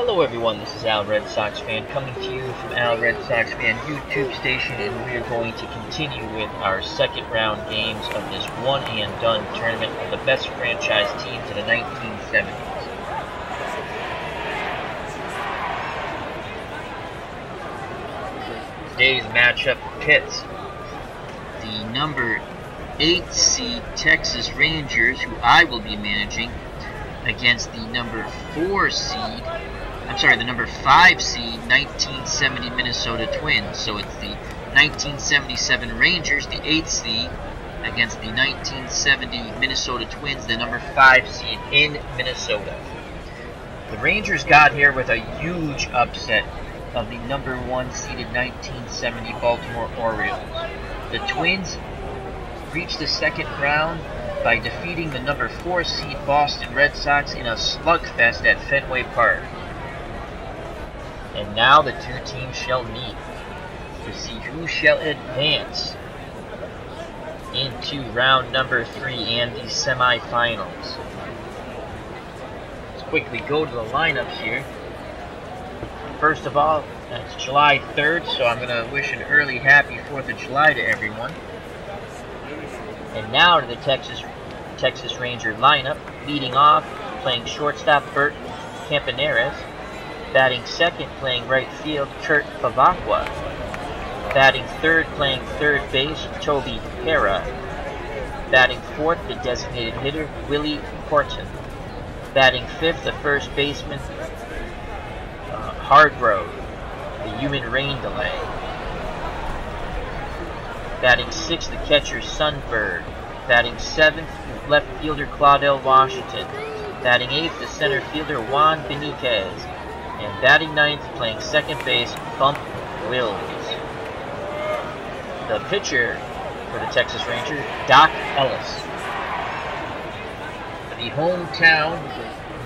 Hello everyone, this is Al Red Sox Fan coming to you from Al Red Sox Fan YouTube station, and we are going to continue with our second round games of this one and done tournament of the best franchise teams of the 1970s. Today's matchup pits the number 8 seed Texas Rangers, who I will be managing, against the number 5 seed 1970 Minnesota Twins. So it's the 1977 Rangers, the 8th seed, against the 1970 Minnesota Twins, the number 5 seed in Minnesota. The Rangers got here with a huge upset of the number 1 seeded 1970 Baltimore Orioles. The Twins reached the second round by defeating the number 4 seed Boston Red Sox in a slugfest at Fenway Park. And now the two teams shall meet to see who shall advance into round number 3 and the semifinals. Let's quickly go to the lineups here. First of all, it's July 3rd, so I'm going to wish an early happy 4th of July to everyone. And now to the Texas Ranger lineup. Leading off, playing shortstop, Bert Campaneris. Batting second, playing right field, Kurt Favacqua. Batting third, playing third base, Toby Hara. Batting fourth, the designated hitter, Willie Horton. Batting fifth, the first baseman, Hargrove, the human rain delay. Batting sixth, the catcher, Sunbird. Batting seventh, left fielder, Claudel Washington. Batting eighth, the center fielder, Juan Beniquez. And batting ninth, playing second base, Bump Wills. The pitcher for the Texas Rangers, Doc Ellis. The hometown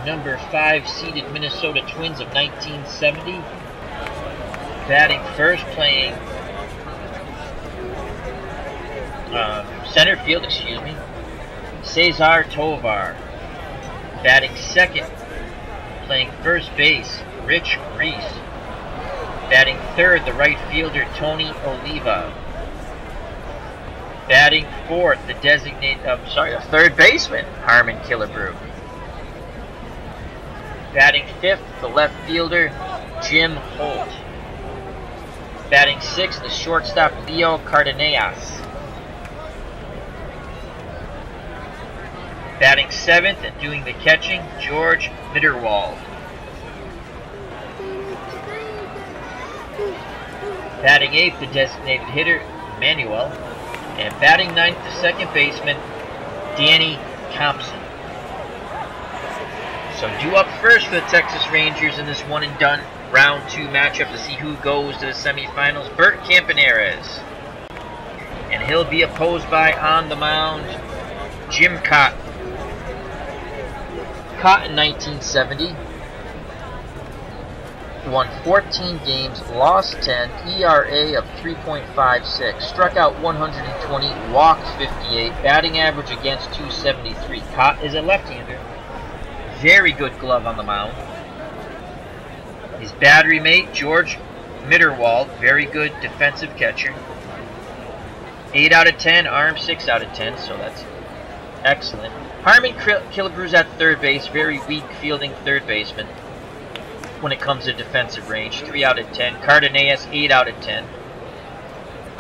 number 5 seeded Minnesota Twins of 1970. Batting first, playing center field, Cesar Tovar. Batting second, playing first base, Rich Reese. Batting third, the right fielder, Tony Oliva. Batting fourth, the third baseman, Harmon Killebrew. Batting fifth, the left fielder, Jim Holt. Batting sixth, the shortstop, Leo Cardenas. Batting seventh and doing the catching, George Mitterwald. Batting eighth, the designated hitter, Manuel. And batting ninth, the second baseman, Danny Thompson. So due up first for the Texas Rangers in this one and done round 2 matchup to see who goes to the semifinals, Bert Campaneris. And he'll be opposed by, on the mound, Jim Cotton. Cotton, 1970, won 14 games, lost 10, ERA of 3.56, struck out 120, walked 58, batting average against 273. Cotton is a left-hander. Very good glove on the mound. His battery mate, George Mitterwald, very good defensive catcher. 8 out of 10, arm 6 out of 10, so that's excellent. Harmon Killebrew's at third base, very weak fielding third baseman when it comes to defensive range, 3 out of 10. Cardenas, 8 out of 10.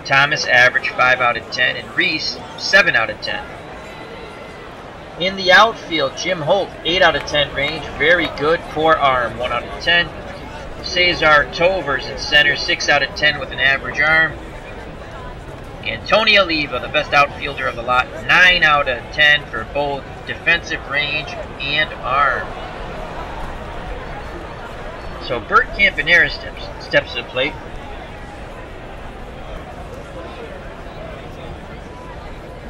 Thomas, average, 5 out of 10. And Reese, 7 out of 10. In the outfield, Jim Holt, 8 out of 10 range, very good, poor arm, 1 out of 10. Cesar Tovers in center, 6 out of 10 with an average arm. And Tony Oliva, the best outfielder of the lot, 9 out of 10 for both defensive range and arm. So Bert Campaneris steps to the plate.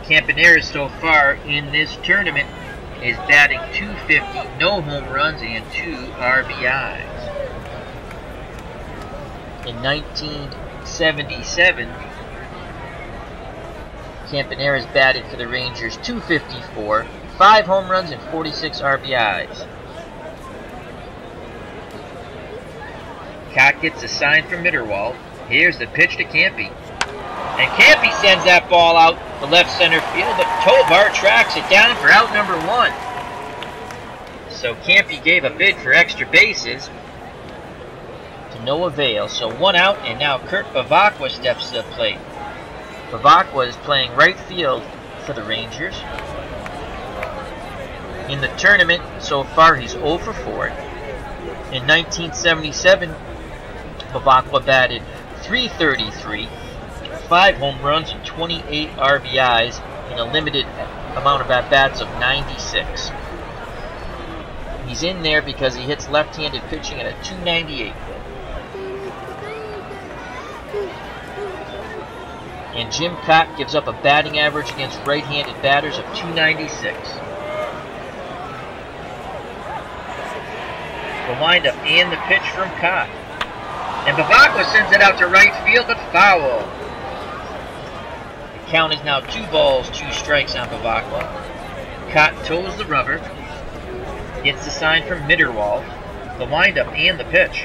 Campaneris so far in this tournament is batting .250, no home runs, and 2 RBIs. In 1977, Campaneris batted for the Rangers .254, 5 home runs and 46 RBIs. Cott gets a sign from Mitterwald. Here's the pitch to Campy. And Campy sends that ball out to left center field, but Tovar tracks it down for out number 1. So Campy gave a bid for extra bases to no avail. So 1 out, and now Kurt Bavacqua steps to the plate. Bavacqua is playing right field for the Rangers. In the tournament, so far he's 0 for 4. In 1977, Bavacqua batted .333, 5 home runs and 28 RBIs in a limited amount of at-bats of 96. He's in there because he hits left-handed pitching at a .298. And Jim Cott gives up a batting average against right-handed batters of .296. The windup and the pitch from Cott. And Bavacqua sends it out to right field, but foul. The count is now 2 balls, 2 strikes on Bavacqua. Cott toes the rubber. Gets the sign from Mitterwald. The windup and the pitch.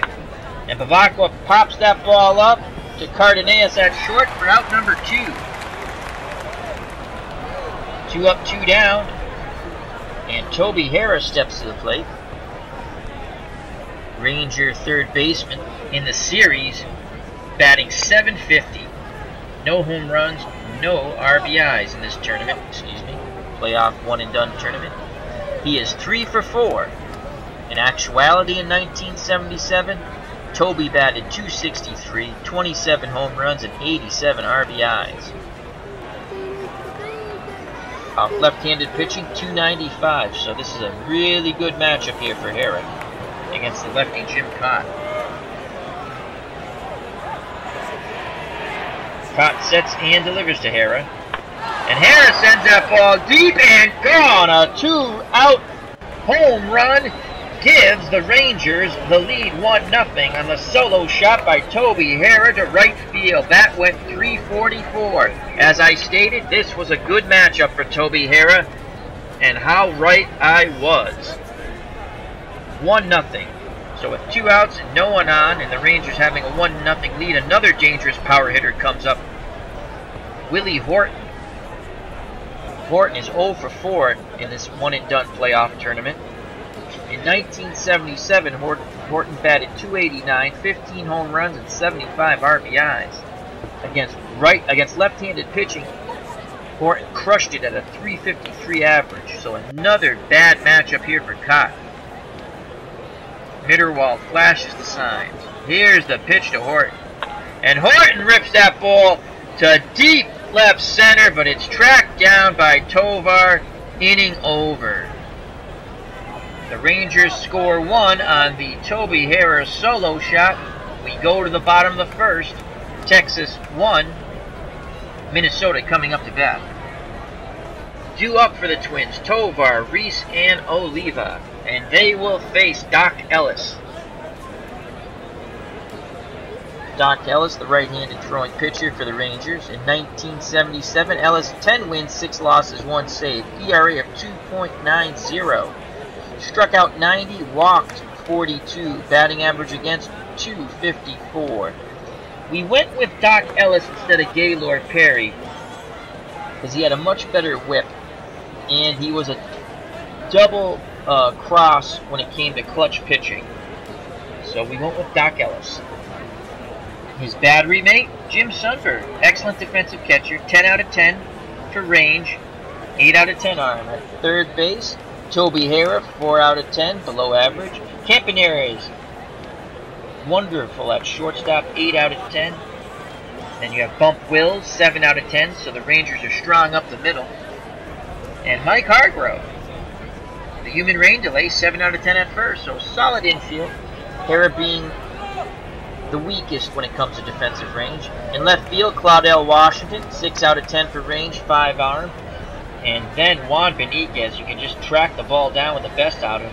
And Bavacqua pops that ball up to Cardenas at short for out number 2. 2 up, 2 down. And Toby Harris steps to the plate. Ranger third baseman in the series, batting .750. No home runs, no RBIs in this tournament. Playoff one-and-done tournament. He is 3 for 4. In actuality, in 1977, Toby batted .263, 27 home runs, and 87 RBIs. Off left-handed pitching, .295. So this is a really good matchup here for Harris against the lefty Jim Cott. Cott sets and delivers to Harris. And Harris sends that ball deep and gone. A 2-out home run gives the Rangers the lead 1-0 on the solo shot by Toby Harris to right field. That went .344. As I stated, this was a good matchup for Toby Harris, and how right I was. 1-0. So with 2 outs and no one on, and the Rangers having a 1-0 lead, another dangerous power hitter comes up. Willie Horton. Horton is 0 for 4 in this one-and-done playoff tournament. In 1977, Horton batted .289, 15 home runs, and 75 RBIs. Against left-handed pitching, Horton crushed it at a .353 average. So another bad matchup here for Cott. Mitterwald flashes the signs. Here's the pitch to Horton. And Horton rips that ball to deep left center, but it's tracked down by Tovar. Inning over. The Rangers score 1 on the Toby Harris solo shot. We go to the bottom of the first. Texas 1. Minnesota coming up to bat. Due up for the Twins, Tovar, Reese, and Oliva. And they will face Doc Ellis. Doc Ellis, the right-handed throwing pitcher for the Rangers. In 1977, Ellis 10 wins, 6 losses, 1 save. ERA of 2.90. Struck out 90, walked 42. Batting average against .254. We went with Doc Ellis instead of Gaylord Perry because he had a much better whip, and he was a double cross when it came to clutch pitching. So we went with Doc Ellis. His battery mate, Jim Sundberg. Excellent defensive catcher, 10 out of 10 for range, 8 out of 10 arm. At third base, Toby Harris, 4 out of 10, below average. Campaneris, wonderful at shortstop, 8 out of 10. Then you have Bump Wills, 7 out of 10, so the Rangers are strong up the middle. And Mike Hargrove, the human rain delay, 7 out of 10 at first, so solid infield. Harris being the weakest when it comes to defensive range. In left field, Claudel Washington, 6 out of 10 for range, 5 arm. And then Juan Benitez, you can just track the ball down with the best of them.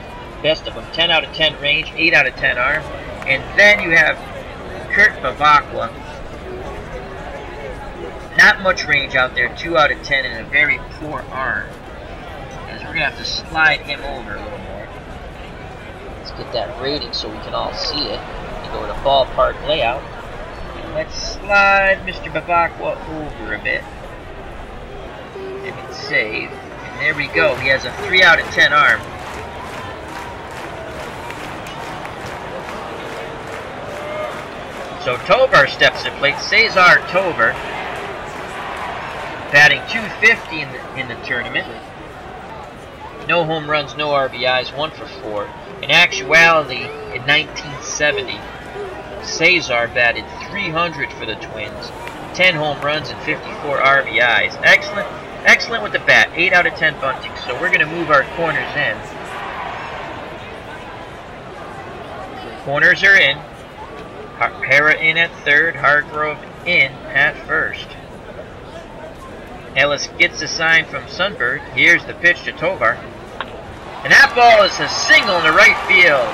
10 out of 10 range, 8 out of 10 arm. And then you have Kurt Bavacqua. Not much range out there, 2 out of 10, and a very poor arm. As we're going to have to slide him over a little more. Let's get that rating so we can all see it. to go to ballpark layout. And let's slide Mr. Bavacqua over a bit. And hit save. And there we go. He has a 3 out of 10 arm. So Tovar steps to plate. Cesar Tovar, batting .250 in the tournament. No home runs, no RBIs, 1 for 4. In actuality, in 1970, Cesar batted .300 for the Twins, 10 home runs and 54 RBIs. Excellent with the bat, 8 out of 10 bunting. So we're going to move our corners in. Corners are in. Hara in at third, Hargrove in at first. Ellis gets the sign from Sundberg. Here's the pitch to Tovar. And that ball is a single in the right field.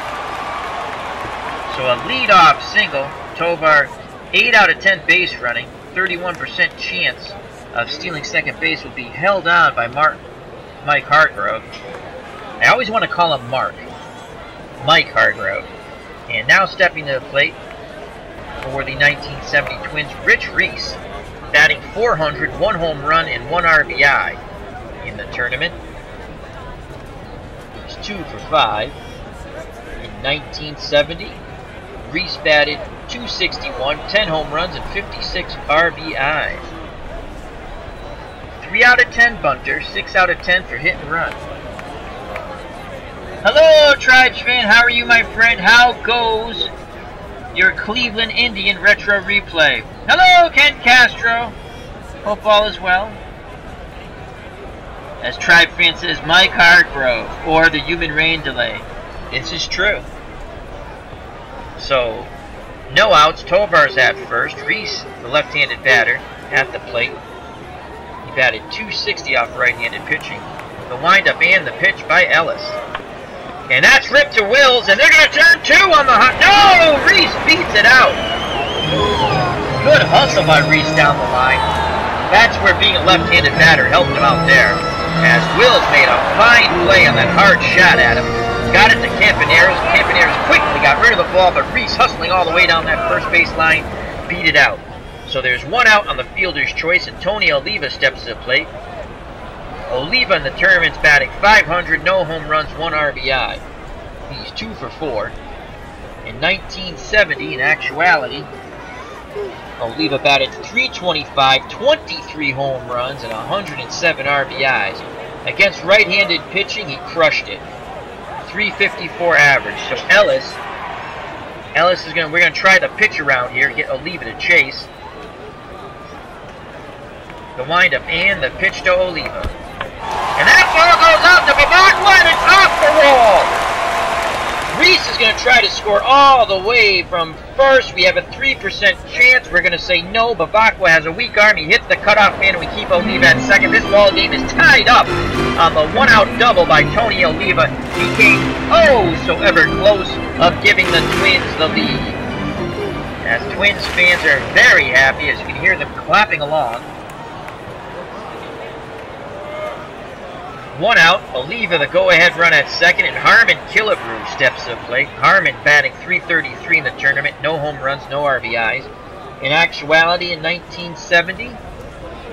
So a leadoff single. Tovar, 8 out of 10 base running. 31% chance of stealing second base will be held on by Mike Hargrove. I always want to call him Mike Hargrove. And now stepping to the plate for the 1970 Twins, Rich Reese, batting .400, 1 home run and 1 RBI in the tournament. He's 2 for 5. In 1970, Reese batted .261, 10 home runs and 56 RBIs. 3 out of 10 bunter, 6 out of 10 for hit and run. Hello, Tribes fan. How are you, my friend? How goes your Cleveland Indian retro replay? Hello, Ken Castro. Hope all is well. As Tribe fan says, Mike Hargrove, or the human rain delay. This is true. So, no outs. Tovar's at first. Reese, the left-handed batter, at the plate. He batted .260 off right-handed pitching. The windup and the pitch by Ellis. And that's ripped to Wills, and they're going to turn 2 on the hot. No! Reese beats it out. Good hustle by Reese down the line. That's where being a left-handed batter helped him out there. As Wills made a fine play on that hard shot at him. Got it to Campaneros. Campaneros quickly got rid of the ball, but Reese, hustling all the way down that first base line, beat it out. So there's 1 out on the fielder's choice, and Tony Oliva steps to the plate. Oliva in the tournament's batting .500, no home runs, 1 RBI. He's 2 for 4. In 1970, in actuality, Oliva batted .325, 23 home runs, and 107 RBIs. Against right-handed pitching, he crushed it. .354 average. So Ellis is we're gonna try the pitch around here, get Oliva to chase. The windup and the pitch to Oliva. And that ball goes out to Bavacqua, and it's off the wall! Reese is going to try to score all the way from first. We have a 3% chance. We're going to say no. Bavacqua has a weak arm. He hits the cutoff man, and we keep Oliva at second. This ball game is tied up on the 1-out double by Tony Oliva. He came oh so ever close of giving the Twins the lead. As Twins fans are very happy, as you can hear them clapping along. 1 out, Oliva the go-ahead run at second, and Harmon Killebrew steps to the plate. Harmon batting .333 in the tournament, no home runs, no RBIs. In actuality, in 1970,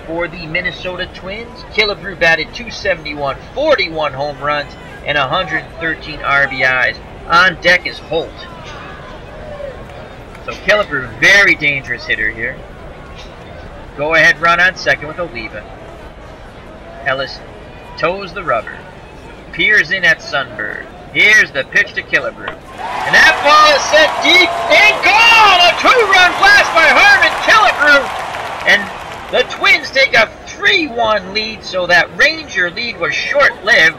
for the Minnesota Twins, Killebrew batted .271, 41 home runs, and 113 RBIs. On deck is Holt. So Killebrew, very dangerous hitter here. Go-ahead run on second with Oliva. Ellis toes the rubber. Peers in at Sundberg. Here's the pitch to Killebrew. And that ball is set deep and gone! A 2-run blast by Harmon Killebrew! And the Twins take a 3-1 lead, so that Ranger lead was short-lived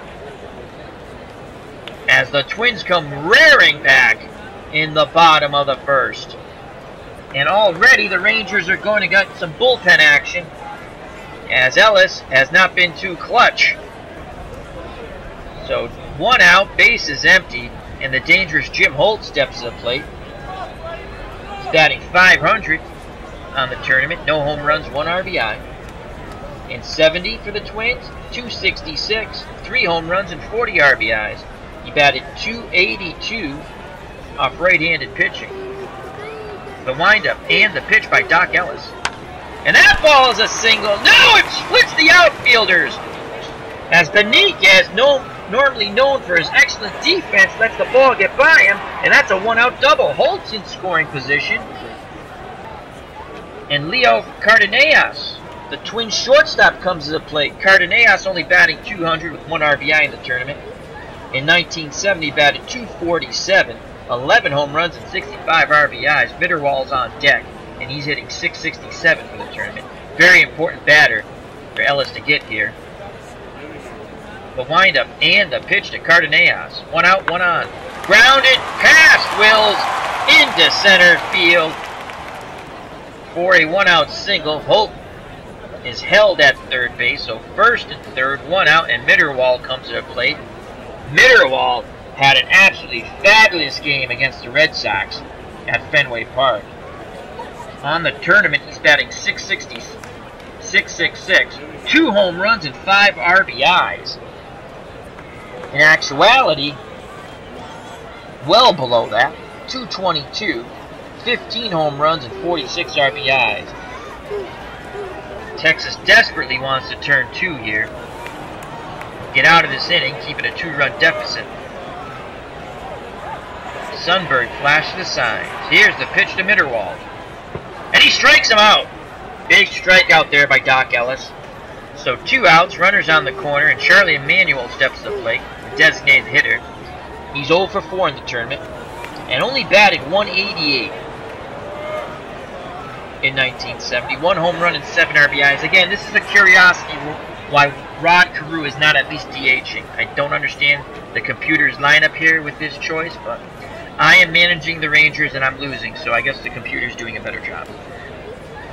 as the Twins come rearing back in the bottom of the first. And already the Rangers are going to get some bullpen action, as Ellis has not been too clutch. So 1 out, base is empty, and the dangerous Jim Holt steps to the plate. He's batting .500 on the tournament, no home runs, 1 RBI. In 70 for the Twins, .266, 3 home runs and 40 RBIs. He batted .282 off right-handed pitching. The windup and the pitch by Doc Ellis. And that ball is a single. No, it splits the outfielders. As Benitez, normally known for his excellent defense, lets the ball get by him. And that's a one-out double. Holt's in scoring position. And Leo Cardenas, the Twins shortstop, comes to the plate. Cardenas only batting .200 with 1 RBI in the tournament. In 1970, batted .247, 11 home runs and 65 RBIs. Mitterwald's on deck, and he's hitting .667 for the tournament. Very important batter for Ellis to get here. The windup and the pitch to Cardenas. 1 out, 1 on. Grounded past Wills into center field for a 1-out single. Holt is held at third base, so first and third, 1 out, and Mitterwald comes to the plate. Mitterwald had an absolutely fabulous game against the Red Sox at Fenway Park. On the tournament, he's batting .666, 2 home runs and 5 RBIs. In actuality, well below that, .222, 15 home runs and 46 RBIs. Texas desperately wants to turn 2 here. Get out of this inning, keep it a 2-run deficit. Sundberg flashes the signs. Here's the pitch to Mitterwald. And he strikes him out. Big strikeout there by Doc Ellis. So 2 outs, runners on the corner, and Charlie Emanuel steps to the plate, the designated hitter. He's 0 for 4 in the tournament, and only batted .188 in 1970. 1 home run and 7 RBIs. Again, this is a curiosity why Rod Carew is not at least DHing. I don't understand the computer's lineup here with this choice, but I am managing the Rangers and I'm losing, so I guess the computer's doing a better job.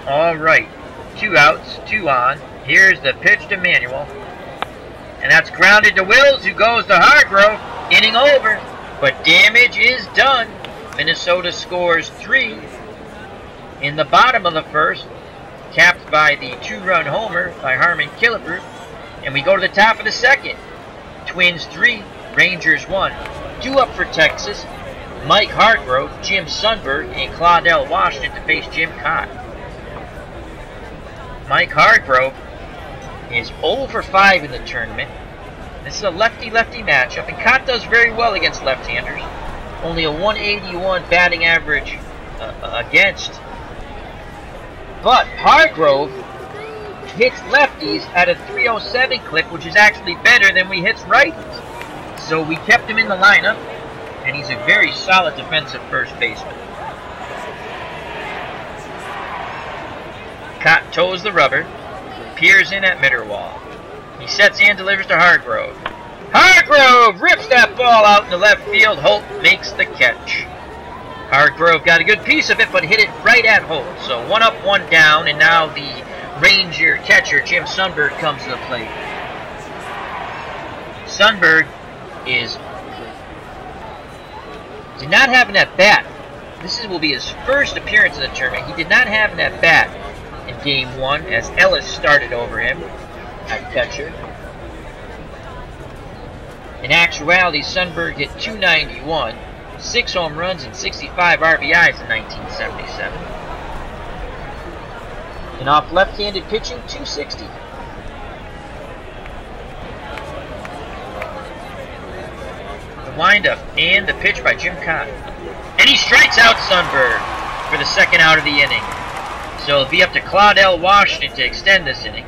Alright, 2 outs, 2 on. Here's the pitch to Manuel. And that's grounded to Wills, who goes to Hargrove. Inning over, but damage is done. Minnesota scores 3 in the bottom of the first, capped by the 2-run homer by Harmon Killebrew. And we go to the top of the second. Twins 3, Rangers 1. 2 up for Texas. Mike Hargrove, Jim Sundberg, and Claudell Washington to face Jim Cott. Mike Hargrove is 0 for 5 in the tournament. This is a lefty-lefty matchup, and Cott does very well against left-handers. Only a .181 batting average against. But Hargrove hits lefties at a .307 clip, which is actually better than we hits righties. So we kept him in the lineup, and he's a very solid defensive first baseman. Cott toes the rubber, peers in at Mitterwald. He sets and delivers to Hargrove. Hargrove rips that ball out in the left field. Holt makes the catch. Hargrove got a good piece of it, but hit it right at Holt. So 1 up, 1 down, and now the Ranger catcher, Jim Sundberg, comes to the plate. Sundberg did not have an at-bat. This will be his first appearance in the tournament. He did not have an at-bat in Game 1 as Ellis started over him at catcher. In actuality, Sundberg hit .291, 6 home runs and 65 RBIs in 1977. And off left-handed pitching, .260. The windup and the pitch by Jim Cott. And he strikes out Sundberg for the 2nd out of the inning. So it'll be up to Claudell Washington to extend this inning.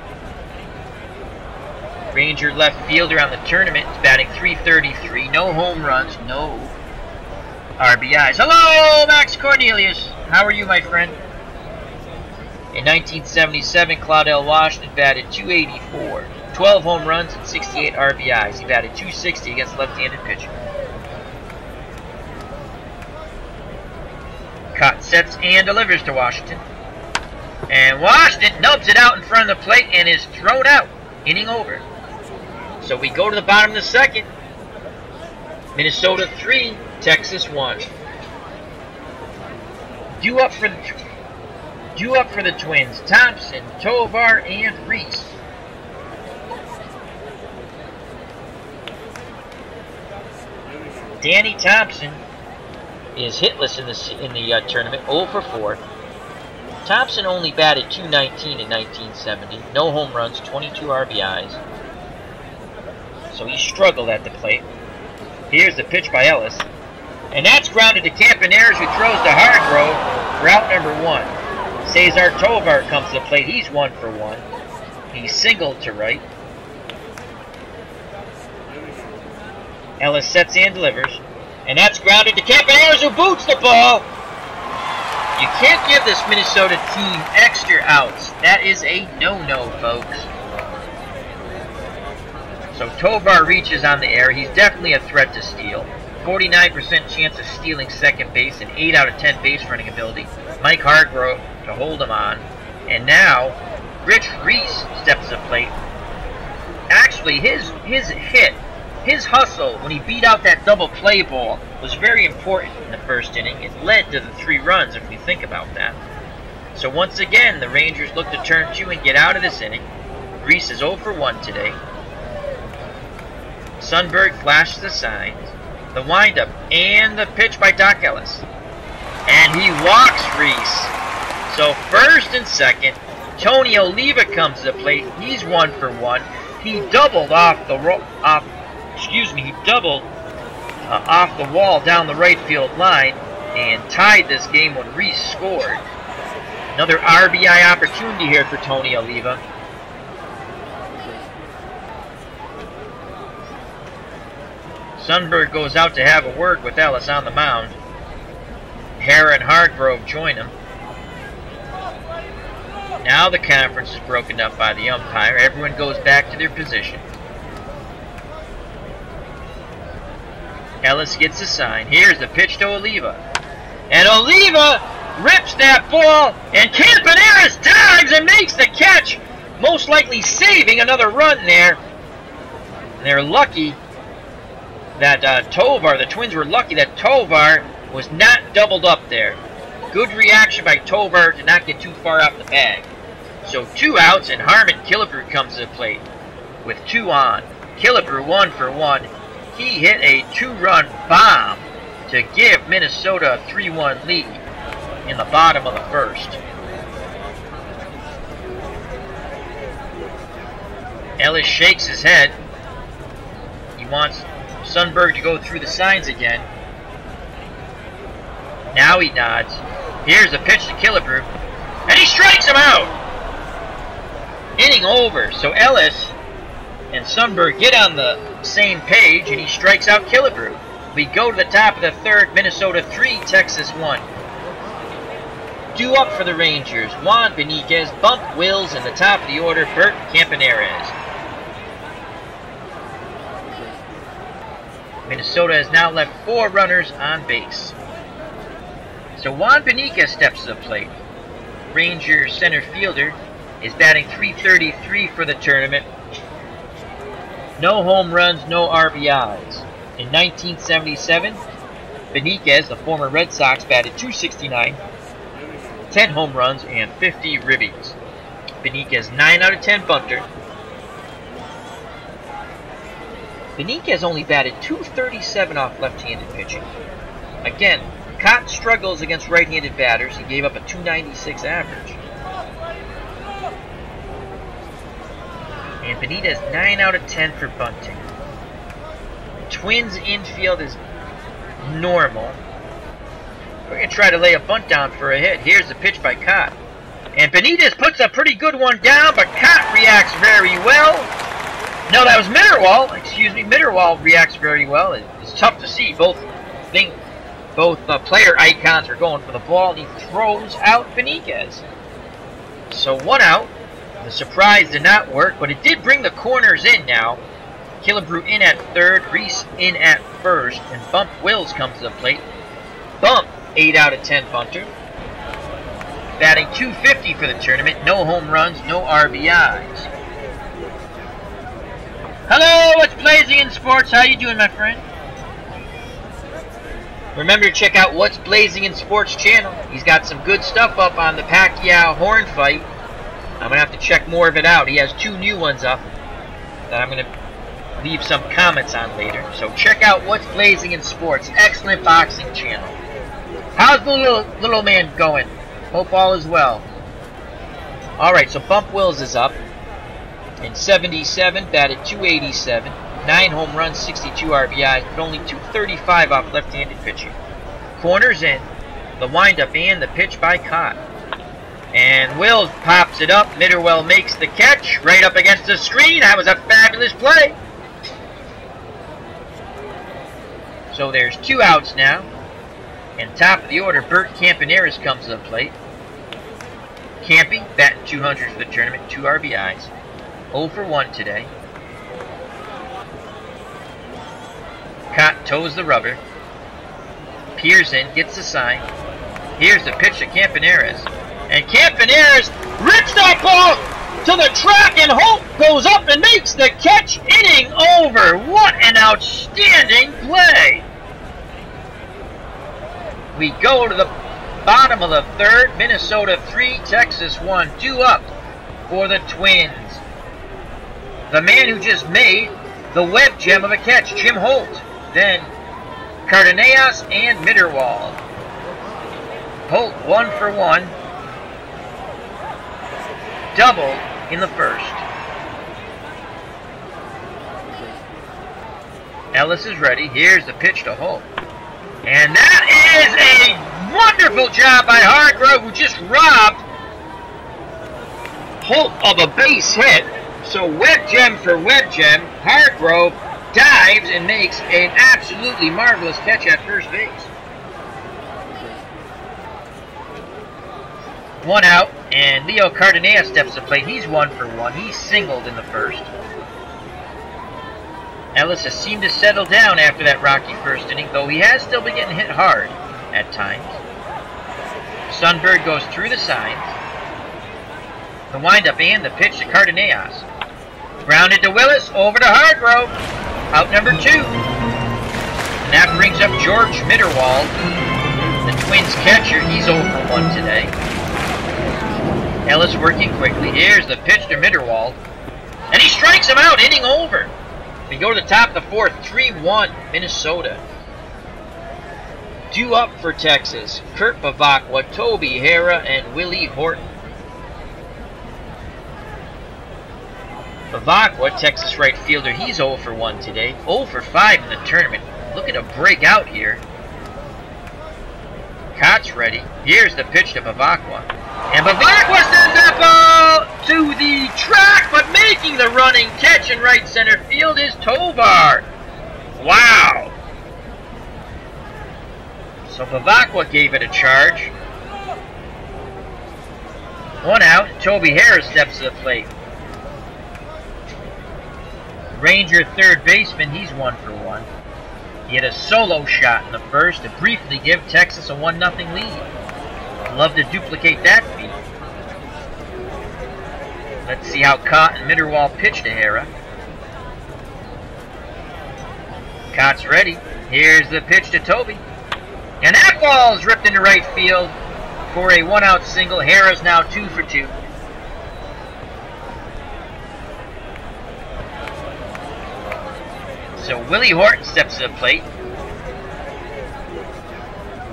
Ranger left fielder on the tournament is batting .333. No home runs, no RBIs. Hello, Max Cornelius. How are you, my friend? In 1977, Claudell Washington batted .284. 12 home runs and 68 RBIs. He batted .260 against left-handed pitching. Cott sets and delivers to Washington. And Washington nubs it out in front of the plate and is thrown out. Inning over. So we go to the bottom of the second. Minnesota 3, Texas 1. Due up for the Twins, Thompson, Tovar, and Reese. Danny Thompson is hitless in the tournament, 0 for 4. Thompson only batted .219 in 1970. No home runs, 22 RBIs. So he struggled at the plate. Here's the pitch by Ellis. And that's grounded to Campaneris, who throws to Hargrove for out number 1. Cesar Tovar comes to the plate. He's 1 for 1. He's singled to right. Ellis sets and delivers. And that's grounded to Campaneris, who boots the ball. You can't give this Minnesota team extra outs. That is a no-no, folks. So Tovar reaches on the air. He's definitely a threat to steal. 49% chance of stealing second base and 8 out of 10 base running ability. Mike Hargrove to hold him on. And now, Rich Reese steps to the plate. Actually, his hit, his hustle when he beat out that double play ball was very important in the first inning. It led to the 3 runs, if we think about that. So once again, the Rangers look to turn 2 and get out of this inning. Reese is 0 for 1 today. Sundberg flashes the signs. The windup and the pitch by Doc Ellis. And he walks Reese. So first and second, Tony Oliva comes to the plate. He's 1 for 1. He doubled off the off the wall down the right field line and tied this game when Reese scored. Another RBI opportunity here for Tony Oliva. Sundberg goes out to have a word with Ellis on the mound. Hara and Hargrove join him. Now the conference is broken up by the umpire. Everyone goes back to their position. Ellis gets a sign. Here's the pitch to Oliva. And Oliva rips that ball, and Campaneris dives and makes the catch, most likely saving another run there. And they're lucky that Tovar, the Twins were lucky that Tovar was not doubled up there. Good reaction by Tovar to not get too far off the bag. So 2 outs, and Harmon Killebrew comes to the plate with 2 on. Killebrew 1 for 1. He hit a 2-run bomb to give Minnesota a 3-1 lead in the bottom of the first. Ellis shakes his head. He wants Sundberg to go through the signs again. Now he nods. Here's the pitch to Killebrew. And he strikes him out! Inning over. So Ellis and Sundberg get on the same page, and he strikes out Killebrew. We go to the top of the third. Minnesota 3, Texas 1. Due up for the Rangers: Juan Beniquez, Bump Wills, in the top of the order, Bert Campaneris. Minnesota has now left 4 runners on base. So Juan Beniquez steps to the plate. Rangers center fielder is batting .333 for the tournament. No home runs, no RBIs. In 1977, Beniquez, the former Red Sox, batted .269, 10 home runs, and 50 ribbies. Beniquez 9 out of 10 bunter. Beniquez only batted .237 off left-handed pitching. Again, Cotton struggles against right-handed batters. He gave up a .296 average. And Benitez 9 out of 10 for bunting. Twins infield is normal. We're going to try to lay a bunt down for a hit. Here's the pitch by Cott. And Benitez puts a pretty good one down, but Cott reacts very well. No, that was Mitterwald. Excuse me, Mitterwald reacts very well. It's tough to see. Both player icons are going for the ball, and he throws out Benitez. So 1 out. The surprise did not work, but it did bring the corners in now. Killebrew in at third, Reese in at first, and Bump Wills comes to the plate. Bump, 8 out of 10 bunter. Batting .250 for the tournament. No home runs, no RBIs. Hello, what's blazing in sports? How you doing, my friend? Remember to check out What's Blazing in Sports channel. He's got some good stuff up on the Pacquiao Horn fight. I'm going to have to check more of it out. He has 2 new ones up that I'm going to leave some comments on later. So check out What's Blazing in Sports. Excellent boxing channel. How's the little man going? Hope all is well. Alright, so Bump Wills is up. In 77, batted 287. 9 home runs, 62 RBIs, but only 235 off left-handed pitching. Corners in. The windup and the pitch by Cott. And Wills pops it up. Mitterwell makes the catch right up against the screen. That was a fabulous play. So there's 2 outs now. And top of the order, Bert Campaneris comes to the plate. Campy, batting 200 for the tournament, 2 RBIs. 0 for 1 today. Cott toes the rubber. Pearson gets the sign. Here's the pitch to Campaneris. And Campaneris rips that ball to the track, and Holt goes up and makes the catch. Inning over. What an outstanding play. We go to the bottom of the third. Minnesota 3, Texas 1. 2 up for the Twins. The man who just made the web gem of a catch, Jim Holt. Then Cardenas and Mitterwald. Holt 1 for 1. Double in the first. Ellis is ready. Here's the pitch to Holt. And that is a wonderful job by Hargrove, who just robbed Holt of a base hit. So web gem for web gem. Hargrove dives and makes an absolutely marvelous catch at first base. 1 out, and Leo Cardenas steps to the plate. He's 1 for 1. He's singled in the first. Ellis has seemed to settle down after that rocky first inning, though he has still been getting hit hard at times. Sundberg goes through the signs. The windup and the pitch to Cardenas. Grounded to Willis, over to Hargrove. Out number 2. And that brings up George Mitterwald, the Twins catcher. He's 0 for 1 today. Ellis working quickly. Here's the pitch to Mitterwald. And he strikes him out, inning over. We go to the top of the fourth, 3-1, Minnesota. 2 up for Texas. Kurt Bavacqua, Toby Hara, and Willie Horton. Bavacqua, Texas right fielder, he's 0 for 1 today. 0 for 5 in the tournament. Looking to break out here. Cott's ready. Here's the pitch to Bavacqua. And Bavacqua sends that ball to the track, but making the running catch in right center field is Tovar. Wow. So Bavacqua gave it a charge. 1 out. Toby Harris steps to the plate. Ranger third baseman, he's 1 for 1. He had a solo shot in the first to briefly give Texas a 1-0 lead. Love to duplicate that feat. Let's see how Cott and Mitterwald pitch to Hara. Cott's ready. Here's the pitch to Toby. And that ball is ripped into right field for a 1-out single. Hara's now 2 for 2. So Willie Horton steps to the plate.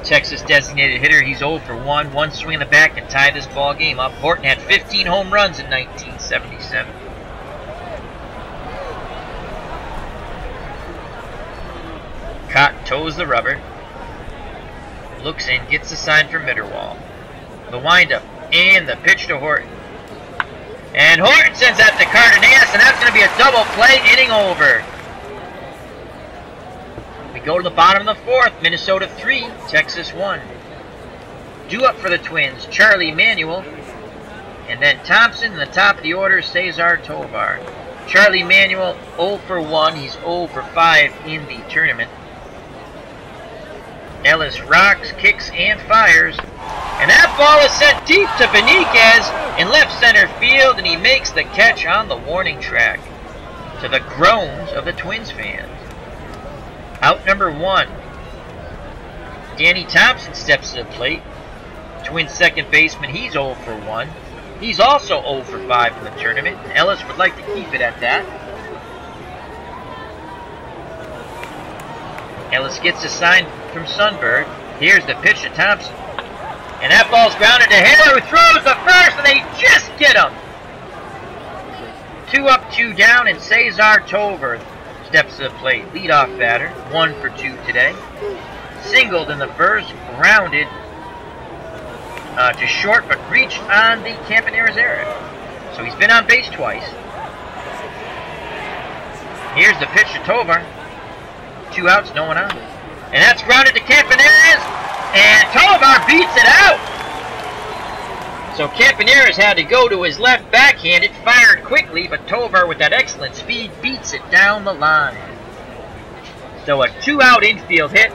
Texas designated hitter, he's 0 for 1. 1 swing in the back and tie this ball game up. Horton had 15 home runs in 1977. Cott toes the rubber. Looks in, gets the sign from Mitterwald. The windup and the pitch to Horton. And Horton sends that to Cardenas, and that's going to be a double play, inning over. We go to the bottom of the fourth. Minnesota 3, Texas 1. 2 up for the Twins, Charlie Manuel. And then Thompson in the top of the order, Cesar Tovar. Charlie Manuel 0 for 1. He's 0 for 5 in the tournament. Ellis rocks, kicks, and fires. And that ball is sent deep to Benitez in left center field, and he makes the catch on the warning track, to the groans of the Twins fans. Out number 1. Danny Thompson steps to the plate. Twins second baseman, he's 0 for 1. He's also 0 for 5 in the tournament, and Ellis would like to keep it at that. Ellis gets a sign from Sundberg. Here's the pitch to Thompson. And that ball's grounded to Hiller, who throws the first, and they just get him. 2 up, 2 down, and Cesar Tovar steps to the plate. Leadoff batter, 1 for 2 today. Singled in the first, grounded to short, but reached on the Campaneris error. So he's been on base twice. Here's the pitch to Tovar. 2 outs, no one on. And that's grounded to Campaneris, and Tovar beats it out. So Campaneris had to go to his left backhand. It fired quickly, but Tovar, with that excellent speed, beats it down the line. So a 2-out infield hit.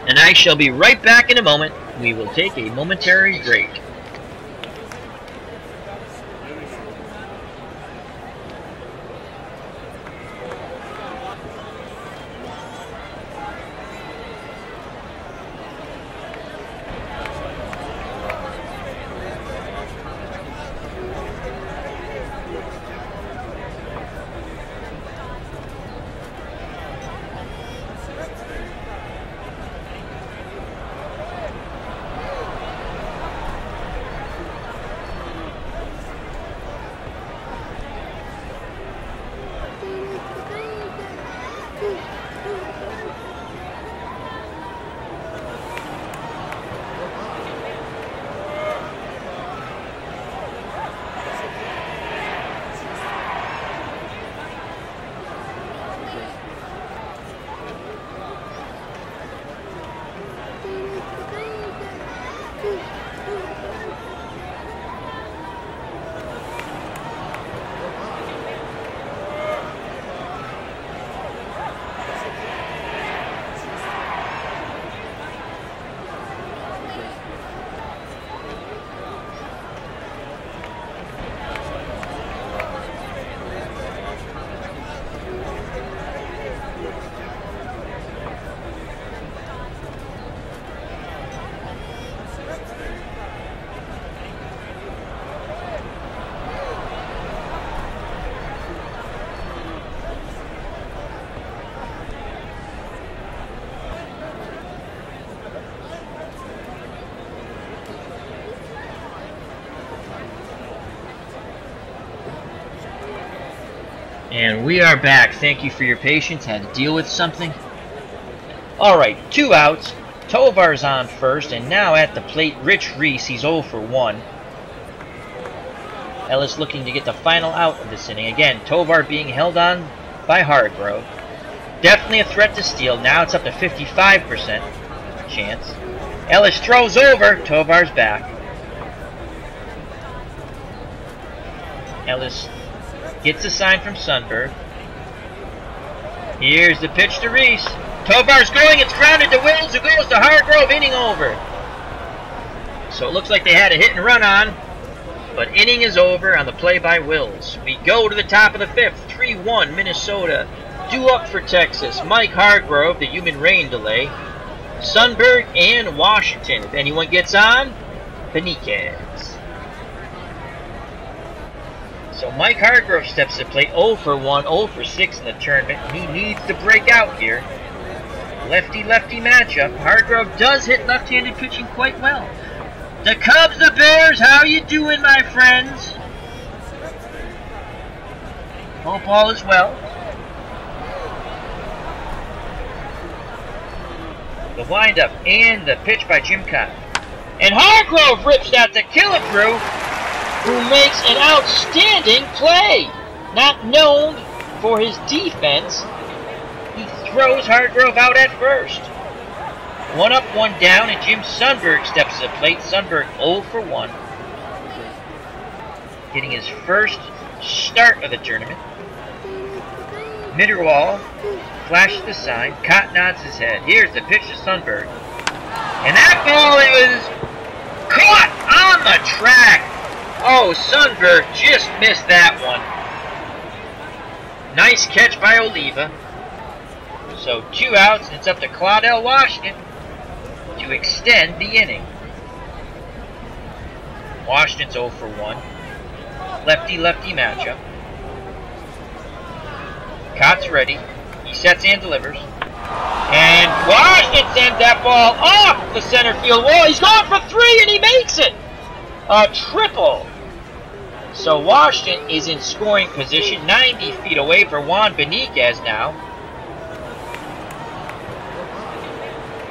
And I shall be right back in a moment. We will take a momentary break. And we are back. Thank you for your patience. Had to deal with something. Alright, 2 outs. Tovar's on first, and now at the plate, Rich Reese. He's 0 for 1. Ellis looking to get the final out of this inning. Again, Tovar being held on by Hargrove. Definitely a threat to steal. Now it's up to 55% chance. Ellis throws over. Tovar's back. Ellis gets a sign from Sundberg. Here's the pitch to Reese. Tovar's going. It's grounded to Wills, who goes to Hargrove. Inning over. So it looks like they had a hit and run on, but inning is over on the play by Wills. We go to the top of the 5th. 3-1 Minnesota. Due up for Texas. Mike Hargrove, the human rain delay. Sundberg and Washington. If anyone gets on, Beniquez. So Mike Hargrove steps to plate, 0 for 1, 0 for 6 in the tournament. He needs to break out here. Lefty-lefty matchup. Hargrove does hit left-handed pitching quite well. The Cubs, the Bears, how you doing, my friends? Hope all is well. The windup and the pitch by Jim Cotton. And Hargrove rips that to Killebrew, who makes an outstanding play. Not known for his defense, he throws Hargrove out at first. 1 up, 1 down, and Jim Sundberg steps to the plate. Sundberg 0 for 1. Getting his first start of the tournament. Mitterwall flashes the sign. Cott nods his head. Here's the pitch to Sundberg. And that ball is caught on the track. Oh, Sundberg just missed that one. Nice catch by Oliva. So 2 outs, and it's up to Claudel Washington to extend the inning. Washington's 0 for 1. Lefty-lefty matchup. Cott's ready. He sets and delivers. And Washington sends that ball off the center field wall. He's going for 3 and he makes it. A triple. So Washington is in scoring position, 90 feet away for Juan Beniquez now.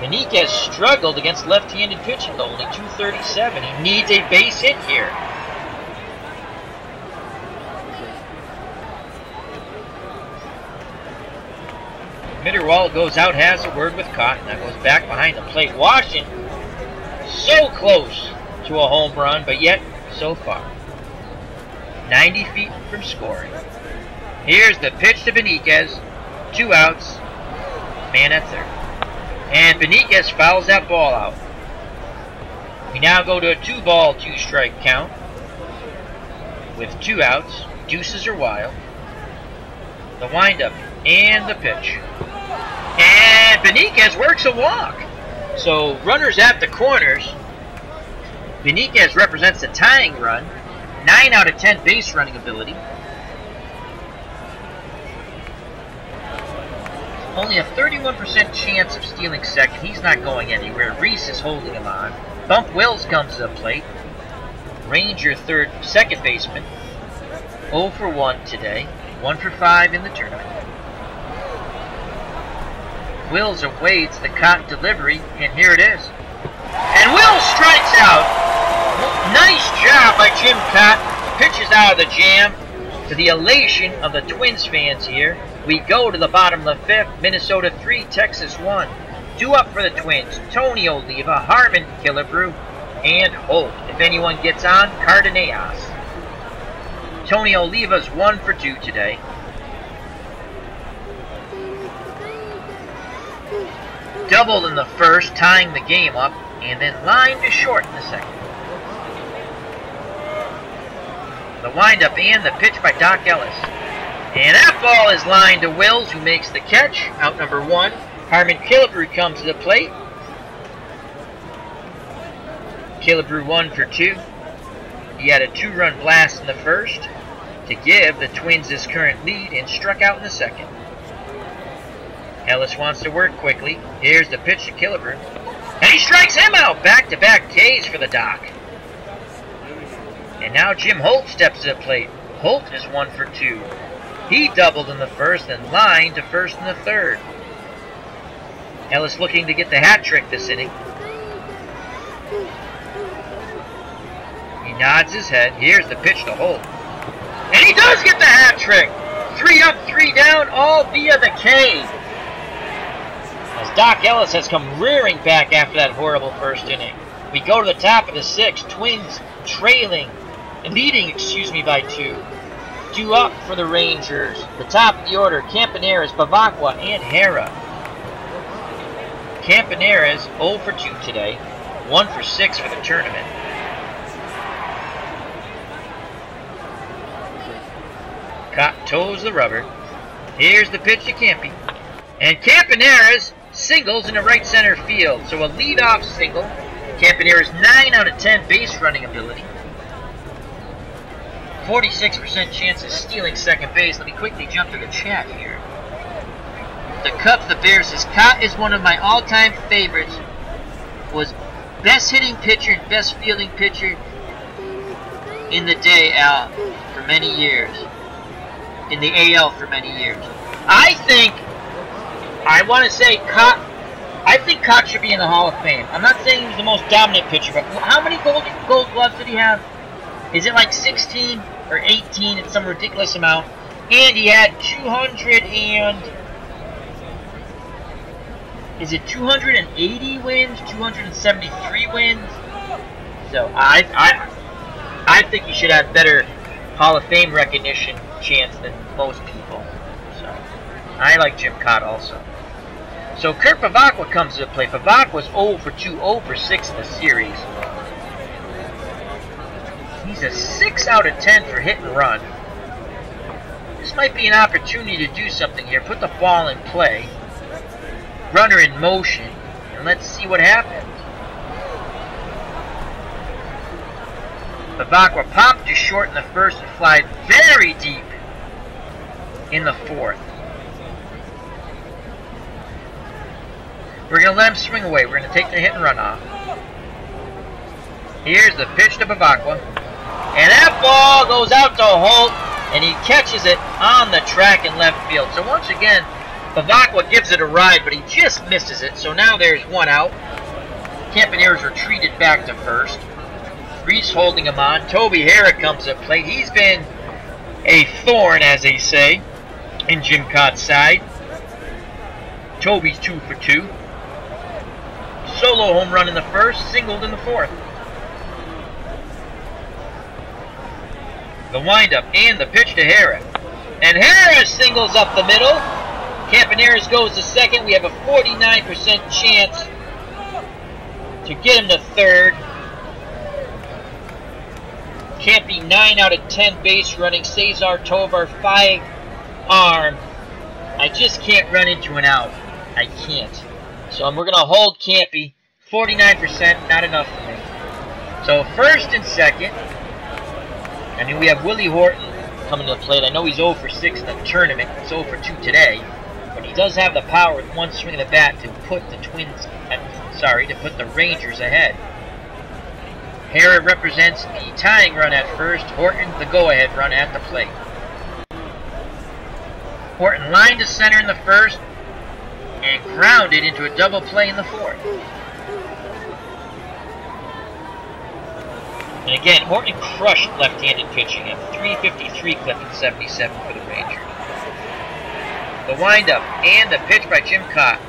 Beniquez struggled against left-handed pitching, though, only 237. He needs a base hit here. Mitterwald goes out, has a word with Cotton. That goes back behind the plate. Washington so close to a home run, but yet so far. 90 feet from scoring. Here's the pitch to Beniquez. 2 outs. Man at third. And Beniquez fouls that ball out. We now go to a 2-ball, 2-strike count. With 2 outs. Deuces are wild. The windup and the pitch. And Beniquez works a walk. So runners at the corners. Beniquez represents the tying run. 9 out of 10 base running ability. Only a 31% chance of stealing second. He's not going anywhere. Reese is holding him on. Bump Wills comes to the plate. Ranger second baseman. 0 for 1 today. 1 for 5 in the tournament. Wills awaits the Cotton delivery, and here it is. And Wills strikes out. Nice job by Jim Cotton. Pitches out of the jam to the elation of the Twins fans here. We go to the bottom of the 5th. Minnesota 3, Texas 1. 2 up for the Twins. Tony Oliva, Harmon Killebrew, and Holt. If anyone gets on, Cardenas. Tony Oliva's 1 for 2 today. Doubled in the first, tying the game up, and then lined to short in the second. The windup and the pitch by Doc Ellis. And that ball is lined to Wills, who makes the catch. Out number 1. Harmon Killebrew comes to the plate. Killebrew 1 for 2. He had a 2-run blast in the first to give the Twins his current lead and struck out in the second. Ellis wants to work quickly. Here's the pitch to Killebrew. And he strikes him out. Back-to-back Ks for the Doc. And now Jim Holt steps to the plate. Holt is 1 for 2. He doubled in the first and lined to first in the third. Ellis looking to get the hat trick this inning. He nods his head. Here's the pitch to Holt. And he does get the hat trick. 3 up, 3 down, all via the K. As Doc Ellis has come rearing back after that horrible first inning. We go to the top of the 6th. Twins leading by 2. 2 up for the Rangers. The top of the order, Campaneris, Bavacqua, and Hera. Campaneris 0 for 2 today. 1 for 6 for the tournament. Cott toes the rubber. Here's the pitch to Campy. And Campaneris singles in the right center field. So a leadoff single. Campaneris 9 out of 10 base running ability. 46% chance of stealing second base. Let me quickly jump to the chat here. The Cubs, the Bears says, Cott is one of my all-time favorites. Was best hitting pitcher and best fielding pitcher in the day out for many years. In the AL for many years. I think Cott should be in the Hall of Fame. I'm not saying he was the most dominant pitcher, but how many gold gloves did he have? Is it like 16 or 18? It's some ridiculous amount. And he had 280 wins? 273 wins? So I think he should have better Hall of Fame recognition chance than most people. So I like Jim Cott also. So Kurt Bavacqua comes to the plate. Bavacqua's 0 for 2, 0 for 6 in the series. He's a 6 out of 10 for hit and run. This might be an opportunity to do something here. Put the ball in play. Runner in motion. And let's see what happens. Bavacqua popped to short in the first and flied very deep in the fourth. We're going to let him swing away. We're going to take the hit and run off. Here's the pitch to Bavacqua. And that ball goes out to Holt, and he catches it on the track in left field. So once again, Bavacqua gives it a ride, but he just misses it. So now there's one out. Campaneris retreated back to first. Reese holding him on. Toby Hara comes to plate. He's been a thorn, as they say, in Jim Cott's side. Toby's 2 for 2. Solo home run in the first, singled in the fourth. The windup and the pitch to Hara. And Hara singles up the middle. Campaneris goes to second. We have a 49% chance to get him to third. Can't be 9 out of 10 base running. Cesar Tovar 5 arm. I just can't run into an out. I can't. So we're going to hold Campy. 49%, not enough for me. So first and second. I mean, we have Willie Horton coming to the plate. I know he's 0 for 6 in the tournament. He's 0 for 2 today. But he does have the power with one swing of the bat to put the to put the Rangers ahead. Hara represents the tying run at first. Horton, the go-ahead run at the plate. Horton lined to center in the first and grounded into a double play in the fourth. And again, Horton crushed left-handed pitching at 353 clip in 77 for the Rangers. The windup and the pitch by Jim Cott.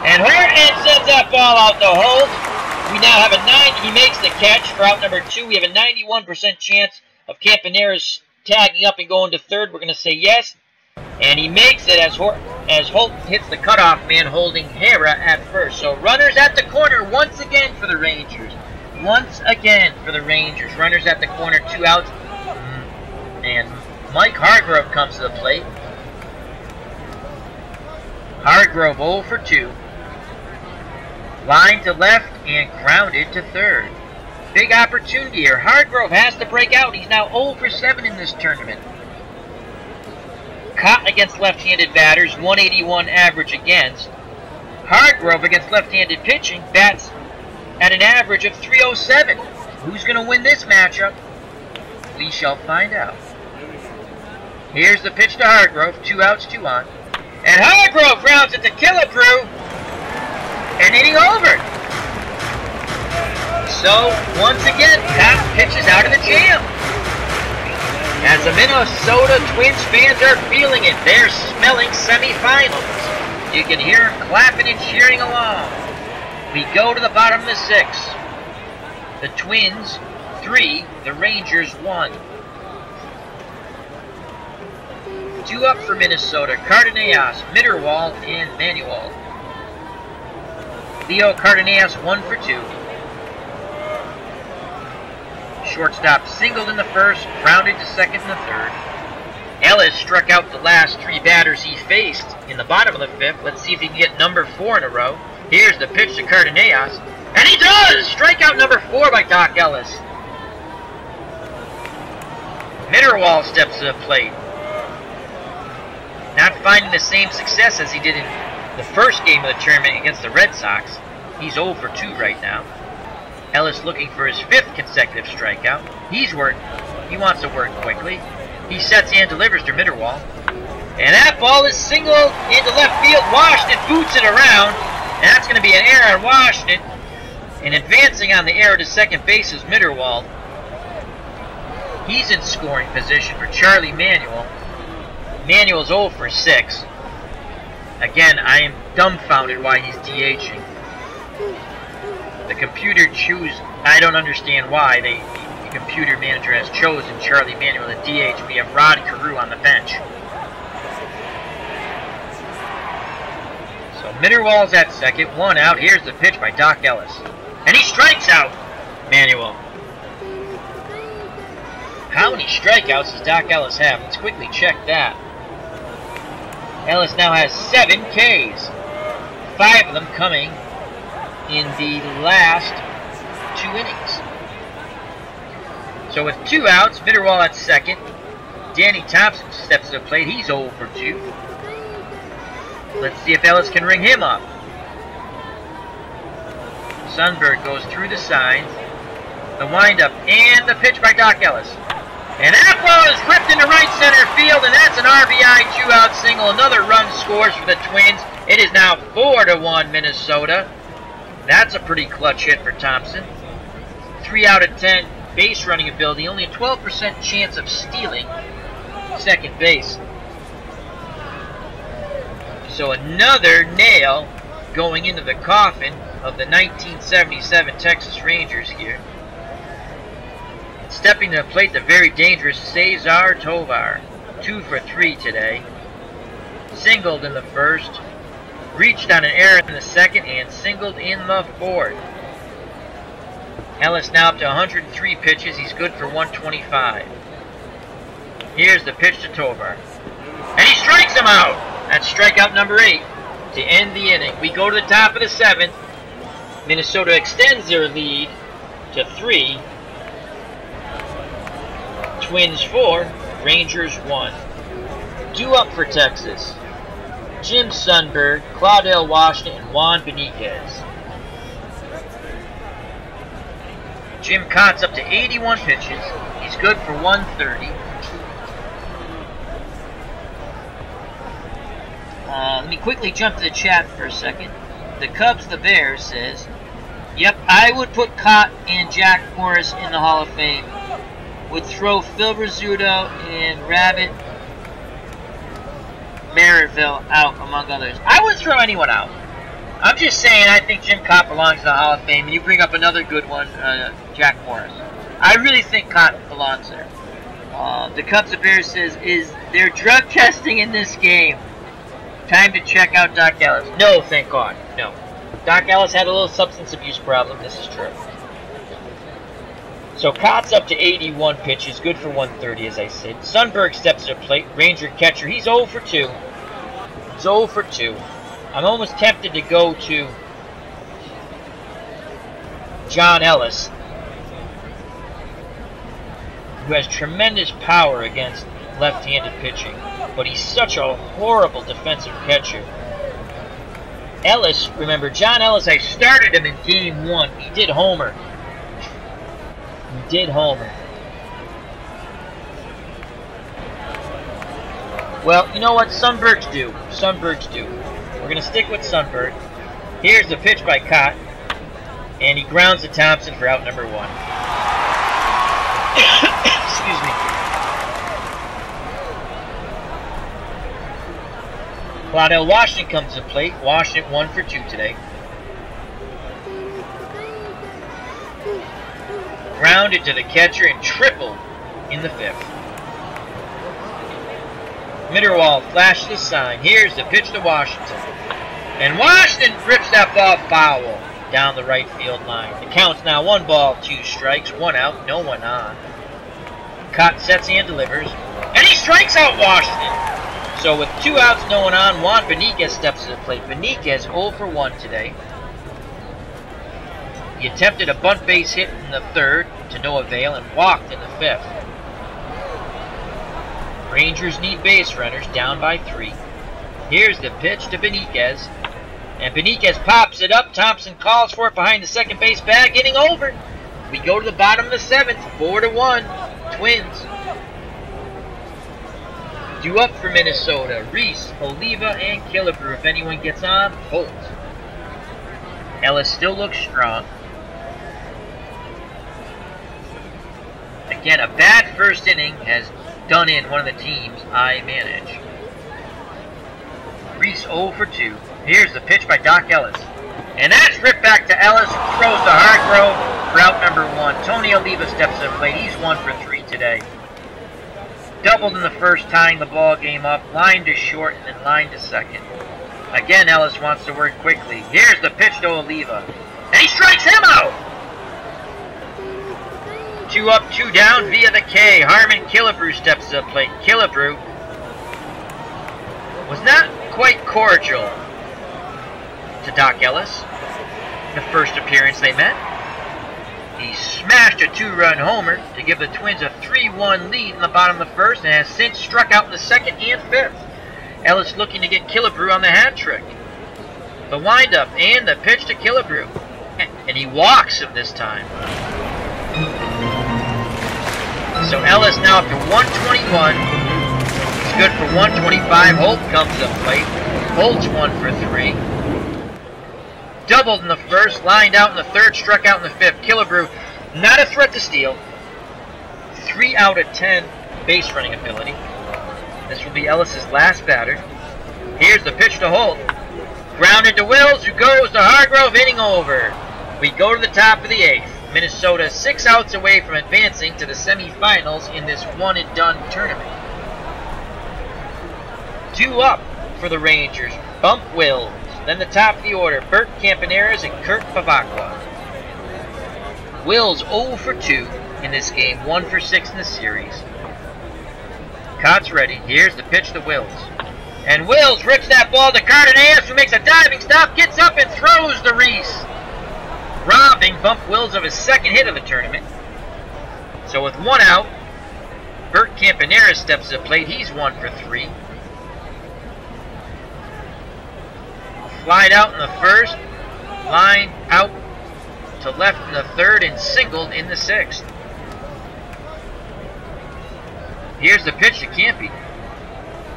And Horton sends that ball out to Holt. We now have he makes the catch for out number 2. We have a 91% chance of Campaneris tagging up and going to third. We're going to say yes. And he makes it as Holt hits the cutoff man holding Hara at first. So runners at the corner once again for the Rangers. Once again for the Rangers. Runners at the corner, 2 outs. And Mike Hargrove comes to the plate. Hargrove 0 for 2. Line to left and grounded to third. Big opportunity here. Hargrove has to break out. He's now 0 for 7 in this tournament. Cott against left-handed batters, 181 average against. Hargrove against left-handed pitching, bats at an average of 307. Who's going to win this matchup? We shall find out. Here's the pitch to Hargrove. 2 outs, 2 on. And Hargrove grounds it to Killebrew. And inning over. So, once again, Cott pitches out of the jam. As the Minnesota Twins fans are feeling it, they're smelling semifinals. You can hear them clapping and cheering along. We go to the bottom of the 6th. The Twins, 3. The Rangers, 1. 2 up for Minnesota. Cardenas, Mitterwald, and Manuel. Leo Cardenas, 1 for 2. Shortstop singled in the first, grounded to second in the third. Ellis struck out the last 3 batters he faced in the bottom of the 5th. Let's see if he can get number 4 in a row. Here's the pitch to Cardenas. And he does! Strikeout number 4 by Doc Ellis. Mitterwald steps to the plate. Not finding the same success as he did in the first game of the tournament against the Red Sox. He's 0 for 2 right now. Ellis looking for his 5th consecutive strikeout. He wants to work quickly. He sets and delivers to Mitterwald. And that ball is singled into left field. Washington boots it around. And that's going to be an error on Washington. And advancing on the error to second base is Mitterwald. He's in scoring position for Charlie Manuel. Manuel's 0 for 6. Again, I am dumbfounded why he's DHing. The computer I don't understand why the computer manager has chosen Charlie Manuel to DH. We have Rod Carew on the bench. So Mitterwald's at second, 1 out. Here's the pitch by Doc Ellis. And he strikes out Manuel. How many strikeouts does Doc Ellis have? Let's quickly check that. Ellis now has 7 Ks. 5 of them coming in the last 2 innings. So with 2 outs, Mitterwald at second. Danny Thompson steps to the plate. He's 0 for 2. Let's see if Ellis can ring him up. Sundberg goes through the signs. The windup and the pitch by Doc Ellis. And that ball is ripped into right center field, and that's an RBI 2-out single. Another run scores for the Twins. It is now 4-1 Minnesota. That's a pretty clutch hit for Thompson. 3 out of 10 base running ability, only a 12% chance of stealing second base. So another nail going into the coffin of the 1977 Texas Rangers here. Stepping to the plate, the very dangerous Cesar Tovar. 2 for 3 today. Singled in the first, reached on an error in the second, and singled in the fourth. Ellis now up to 103 pitches. He's good for 125. Here's the pitch to Tovar. And he strikes him out! That's strikeout number 8 to end the inning. We go to the top of the 7th. Minnesota extends their lead to 3. Twins 4, Rangers 1. Due up for Texas: Jim Sundberg, Claudel Washington, and Juan Benitez. Jim Cott's up to 81 pitches. He's good for 130. Let me quickly jump to the chat for a second. The Cubs, the Bears says, yep, I would put Cott and Jack Morris in the Hall of Fame. Would throw Phil Rizzuto and Rabbit Merrittville out, among others. I wouldn't throw anyone out. I'm just saying I think Jim Cott belongs in the Hall of Fame, and you bring up another good one, Jack Morris. I really think Cott belongs there. The Cubs of Bears says, is there drug testing in this game? Time to check out Doc Ellis. No, thank God. No. Doc Ellis had a little substance abuse problem. This is true. So Cott's up to 81 pitches, good for 130, as I said. Sundberg steps to the plate, Ranger catcher. He's 0 for 2. He's 0 for 2. I'm almost tempted to go to John Ellis, who has tremendous power against left-handed pitching, but he's such a horrible defensive catcher. Ellis, remember, John Ellis, I started him in game 1. He did homer. He did homer. Well, you know what? Sundberg's due. Sundberg's due. We're going to stick with Sundberg. Here's the pitch by Cott, and he grounds to Thompson for out number 1. Excuse me. Claudel Washington comes to the plate. Washington 1 for 2 today. Grounded to the catcher and tripled in the 5th. Mitterwald flashes the sign. Here's the pitch to Washington. And Washington rips that ball foul down the right field line. The count's now 1 ball, 2 strikes, 1 out, no one on. Cott sets and delivers. And he strikes out Washington. So with 2 outs, no one on, Juan Benitez steps to the plate. Benitez 0 for 1 today. He attempted a bunt base hit in the 3rd to no avail and walked in the 5th. Rangers need base runners, down by 3. Here's the pitch to Benitez. And Benitez pops it up. Thompson calls for it behind the second base bag, getting over. We go to the bottom of the 7th, 4-1, Twins. Due up for Minnesota: Reese, Oliva, and Killebrew. If anyone gets on, Holt. Ellis still looks strong. Again, a bad first inning has done in one of the teams I manage. Reese 0 for 2. Here's the pitch by Doc Ellis. And that's ripped back to Ellis. Throws to Hargrove for out number 1. Tony Oliva steps to the plate. He's 1 for 3 today. Doubled in the first, tying the ball game up. Line to short and then line to second. Again, Ellis wants to work quickly. Here's the pitch to Oliva. And he strikes him out! 2 up, 2 down via the K. Harmon Killebrew steps to the plate. Killebrew was not quite cordial to Doc Ellis the first appearance they met. He smashed a 2-run homer to give the Twins a 3-1 lead in the bottom of the 1st and has since struck out in the 2nd and 5th. Ellis looking to get Killebrew on the hat trick. The windup and the pitch to Killebrew. And he walks him this time. So Ellis now up to 121. He's good for 125. Holt comes to the plate. Holt's 1 for 3. Doubled in the first, lined out in the third, struck out in the fifth. Killebrew, not a threat to steal. 3 out of 10 base running ability. This will be Ellis's last batter. Here's the pitch to Holt. Grounded to Wills, who goes to Hargrove, inning over. We go to the top of the 8th. Minnesota 6 outs away from advancing to the semifinals in this one-and-done tournament. 2 up for the Rangers. Bump Wills. Then the top of the order, Bert Campaneris and Kurt Bavacqua. Wills 0 for 2 in this game, 1 for 6 in the series. Cott's ready. Here's the pitch to Wills. And Wills rips that ball to Cardenas, who makes a diving stop, gets up and throws to Reese. Robbing Bump Wills of his second hit of the tournament. So with 1 out, Bert Campaneris steps to the plate. He's 1 for 3. Flied out in the first, line out to left in the third, and singled in the 6th. Here's the pitch to Campy.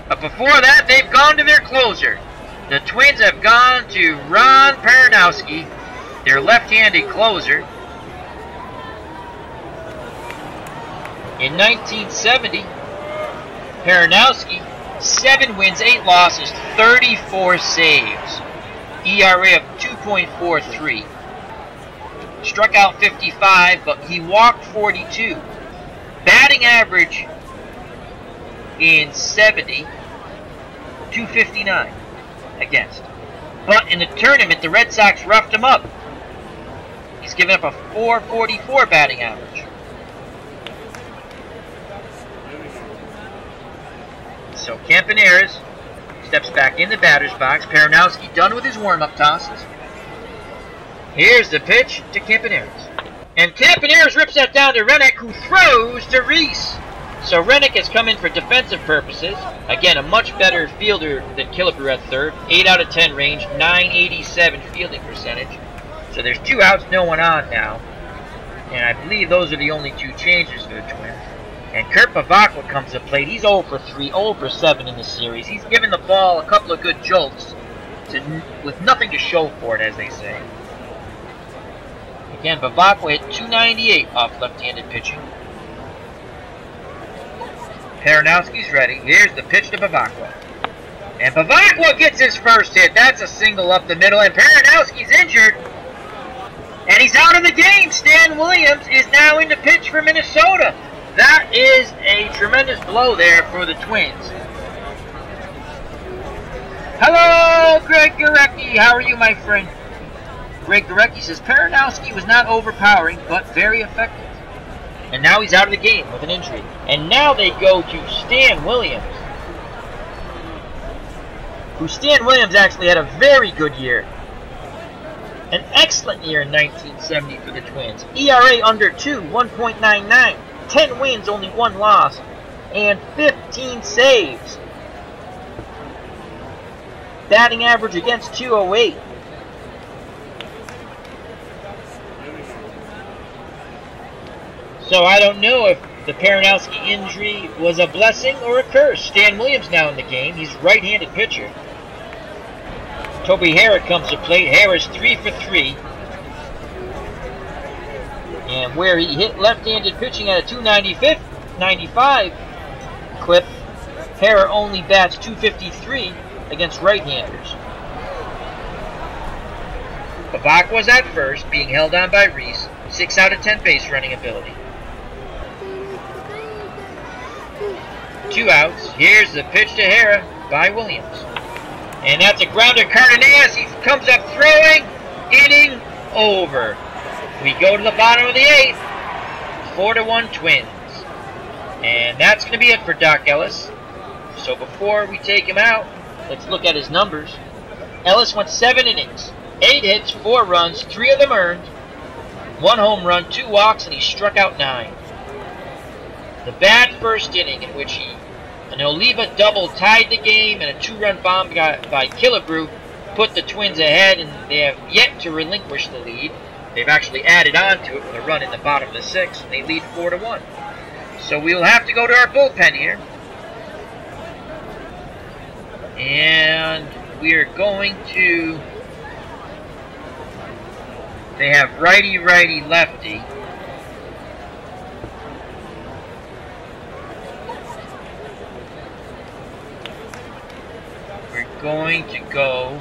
But before that, they've gone to their closer. The Twins have gone to Ron Paranowski, their left-handed closer. In 1970, Paranowski, 7 wins, 8 losses, 34 saves. ERA of 2.43. Struck out 55, but he walked 42. Batting average in 70, 259 against. But in the tournament, the Red Sox roughed him up. He's given up a 444 batting average. So Campaneris steps back in the batter's box. Paranowski done with his warm-up tosses. Here's the pitch to Campaneris. And Campaneris rips that down to Rennick, who throws to Reese. So Rennick has come in for defensive purposes. Again, a much better fielder than Killebrew at third. 8 out of 10 range, 987 fielding percentage. So there's 2 outs, no one on now. And I believe those are the only 2 changes for the Twins. And Kurt Bavacqua comes to plate. He's 0 for 3, 0 for 7 in the series. He's given the ball a couple of good jolts with nothing to show for it, as they say. Again, Bavacqua hit 298 off left-handed pitching. Paranowski's ready. Here's the pitch to Bavacqua. And Bavacqua gets his first hit. That's a single up the middle. And Paranowski's injured. And he's out of the game. Stan Williams is now in to pitch for Minnesota. That is a tremendous blow there for the Twins. Hello, Greg Gurecki. How are you, my friend? Greg Gurecki says, Paranowski was not overpowering, but very effective. And now he's out of the game with an injury. And now they go to Stan Williams, who Stan Williams actually had a very good year. An excellent year in 1970 for the Twins. ERA under 2, 1.99. 10 wins, only 1 loss, and 15 saves. Batting average against 208. So I don't know if the Paranowski injury was a blessing or a curse. Stan Williams now in the game. He's right-handed pitcher. Toby Harrod comes to plate. Harris 3 for 3. And where he hit left-handed pitching at a 295 clip, Harrod only bats 253 against right-handers. Bavacqua was at first, being held on by Reese. 6 out of 10 base running ability. 2 outs. Here's the pitch to Harrod by Williams. And that's a grounder. Cardenas, he comes up throwing. Inning over. We go to the bottom of the 8th. 4-1 Twins. And that's going to be it for Doc Ellis. So before we take him out, let's look at his numbers. Ellis went 7 innings. 8 hits, 4 runs, 3 of them earned. 1 home run, 2 walks, and he struck out 9. The bad first inning in which an Oliva double tied the game and a 2-run bomb by Killebrew put the Twins ahead, and they have yet to relinquish the lead. They've actually added on to it with a run in the bottom of the 6th, and they lead 4-1. So we'll have to go to our bullpen here. And we are going to... They have righty, righty, lefty. We're going to go...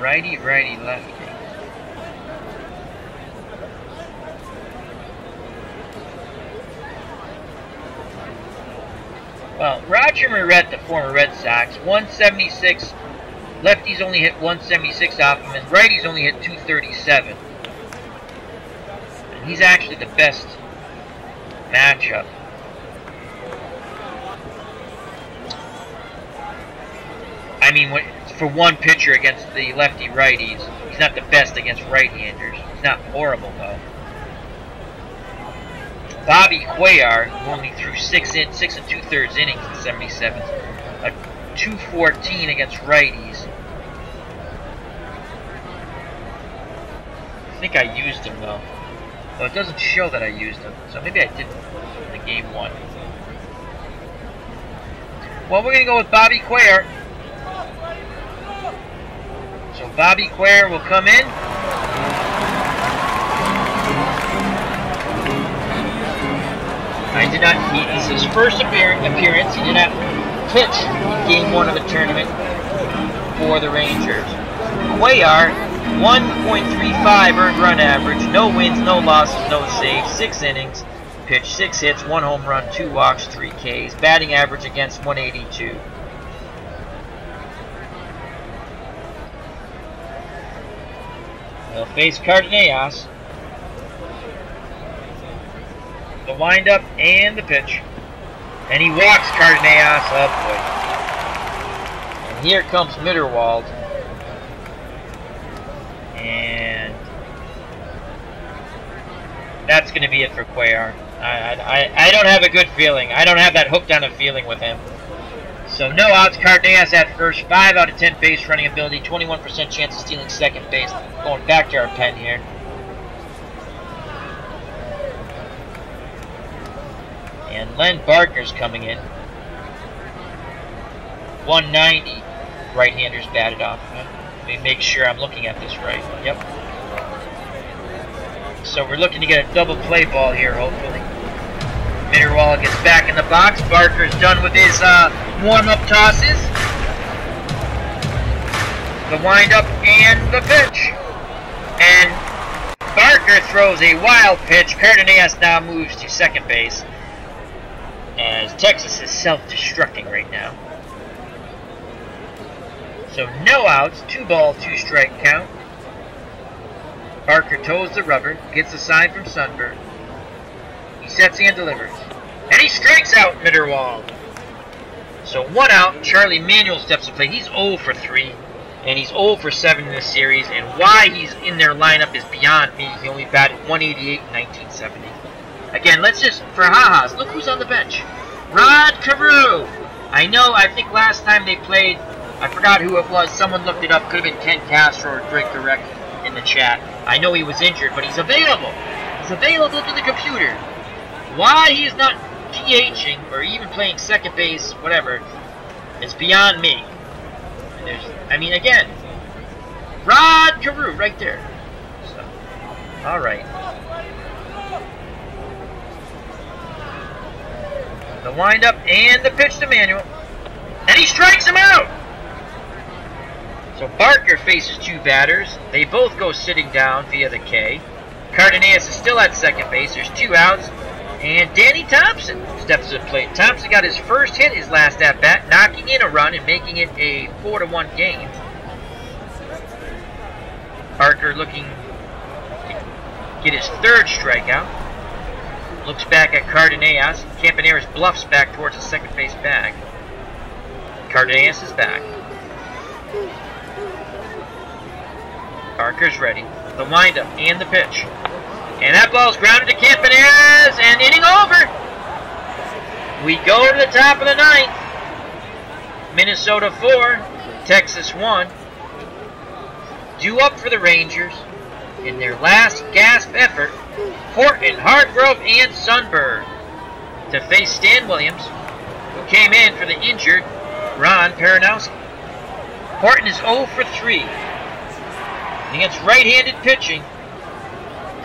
righty, righty, lefty. Well, Roger Moret, the former Red Sox, 176. Lefties only hit 176 off him, and righties only hit 237. And he's actually the best matchup. I mean, for one pitcher against the lefty-righties, he's not the best against right-handers. He's not horrible, though. Bobby Cuellar, who only threw 6 and 2/3 innings in 77, a 214 against righties. I think I used him, though. Well, it doesn't show that I used him, so maybe I didn't in the game 1. Well, we're going to go with Bobby Cuellar. So Bobby Cuellar will come in. He's his first appearance. He did not pitch in game 1 of the tournament for the Rangers. Cuellar, 1.35 earned run average, no wins, no losses, no saves, 6 innings, pitched 6 hits, 1 home run, 2 walks, 3 Ks, batting average against 182. They'll face Cardenas. The windup and the pitch. And he walks Cardenas. Oh boy. And here comes Mitterwald. And that's going to be it for Cuellar. I don't have a good feeling. I don't have that hooked on a feeling with him. So no outs. Cardenas at first. 5 out of 10 base running ability. 21% chance of stealing second base. Going back to our pen here. And Len Barker's coming in. 190 right-handers batted off of him. Let me make sure I'm looking at this right. Yep. So we're looking to get a double play ball here, hopefully. Mitterwald gets back in the box. Barker's done with his warm-up tosses. The windup and the pitch. And Barker throws a wild pitch. Cardenas now moves to second base, as Texas is self-destructing right now. So no outs, 2-ball, 2-strike count. Barker toes the rubber, gets a sign from Sunburn. He sets and delivers. And he strikes out Mitterwald. So 1 out, Charlie Manuel steps to play. He's 0 for 3, and he's 0 for 7 in this series. And why he's in their lineup is beyond me. He only batted 188 in 1970. Again, let's just, for ha-has, look who's on the bench. Rod Carew. I think last time they played, I forgot who it was. Someone looked it up. Could have been Ken Castro or Greg Direct in the chat. I know he was injured, but he's available. He's available to the computer. Why he is not DHing or even playing second base, whatever, is beyond me. Again, Rod Carew right there. So, all right. The windup and the pitch to Manuel. And he strikes him out! So Barker faces 2 batters. They both go sitting down via the K. Cardenas is still at second base. There's 2 outs. And Danny Thompson steps to the plate. Thompson got his first hit his last at-bat, knocking in a run and making it a 4-1 game. Barker looking to get his 3rd strikeout. Looks back at Cardenas. Campaneris bluffs back towards the second base bag. Cardenas is back. Barker's ready. The windup and the pitch. And that ball's grounded to Campaneris, and inning over. We go to the top of the 9th. Minnesota 4, Texas 1. Due up for the Rangers in their last gasp effort, Horton, Hargrove, and Sundberg to face Stan Williams, who came in for the injured Ron Peranowski. Horton is 0 for 3. Against right-handed pitching,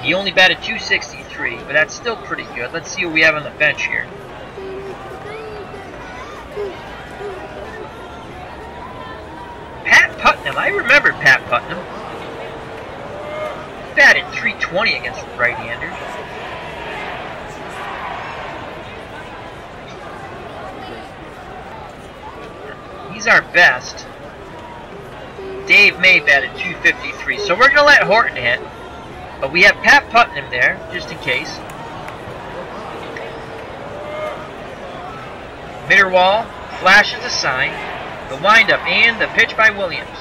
he only batted .263, but that's still pretty good. Let's see what we have on the bench here. Pat Putnam, I remember Pat Putnam. He batted .320 against right-handers. He's our best. Dave May batted .253, so we're going to let Horton hit. But we have Pat Putnam there, just in case. Mitterwall flashes a sign. The windup and the pitch by Williams.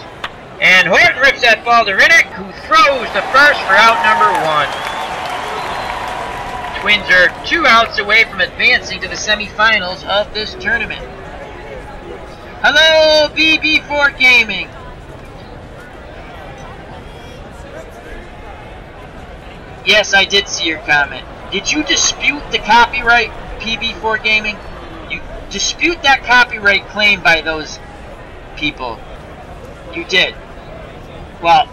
And Horton rips that ball to Rinnick, who throws the first for out number 1. Twins are 2 outs away from advancing to the semifinals of this tournament. Hello, BB4 Gaming. Yes, I did see your comment. Did you dispute the copyright, PB4 Gaming? You dispute that copyright claim by those people. You did. Well,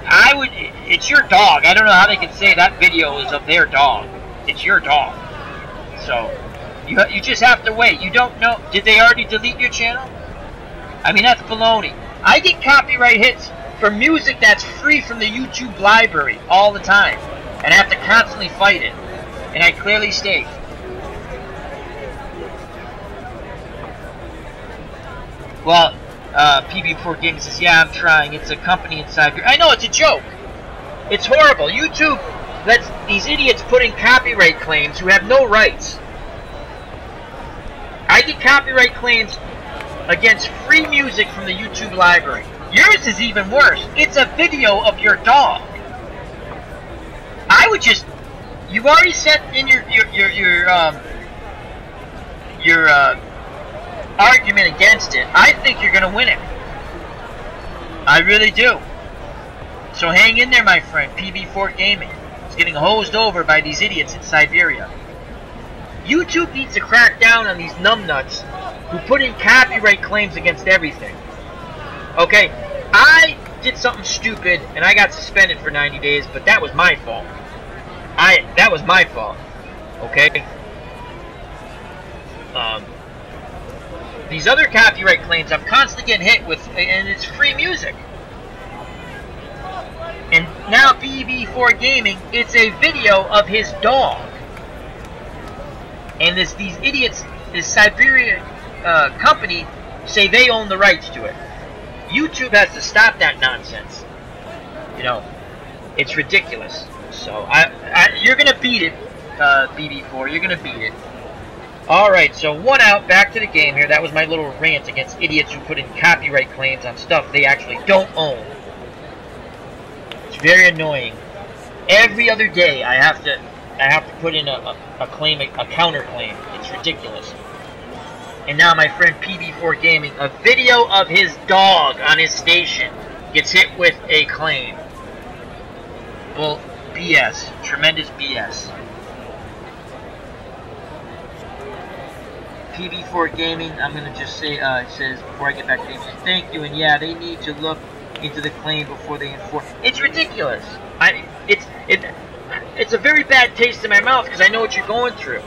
I would... It's your dog. I don't know how they can say that video is of their dog. It's your dog. So, you just have to wait. You don't know... Did they already delete your channel? I mean, that's baloney. I get copyright hits for music that's free from the YouTube library all the time, and I have to constantly fight it, and I clearly state. Well, PB4 Gaming says, yeah, I'm trying. It's a company inside here. I know, it's a joke. It's horrible. YouTube lets these idiots put in copyright claims who have no rights. I get copyright claims against free music from the YouTube library. Yours is even worse. It's a video of your dog. I would just... You've already sent in your argument against it. I think you're going to win it. I really do. So hang in there, my friend. PB4 Gaming. It's getting hosed over by these idiots in Siberia. YouTube needs to crack down on these numbnuts who put in copyright claims against everything. Okay, I did something stupid and I got suspended for 90 days, but that was my fault. That was my fault. Okay? These other copyright claims I'm constantly getting hit with, and it's free music. And now BB4 Gaming, it's a video of his dog. And these idiots, this Siberia company, say they own the rights to it. YouTube has to stop that nonsense. You know, it's ridiculous. So, you're going to beat it, BB4. You're going to beat it. Alright, so 1 out, back to the game here. That was my little rant against idiots who put in copyright claims on stuff they actually don't own. It's very annoying. Every other day I have to put in a claim, a counterclaim. It's ridiculous. And now my friend PB4 Gaming, a video of his dog on his station gets hit with a claim. Well, BS. Tremendous BS. PB4 Gaming, I'm going to just say, it says, before I get back to it, thank you, and yeah, they need to look into the claim before they enforce. It's ridiculous. It's a very bad taste in my mouth because I know what you're going through.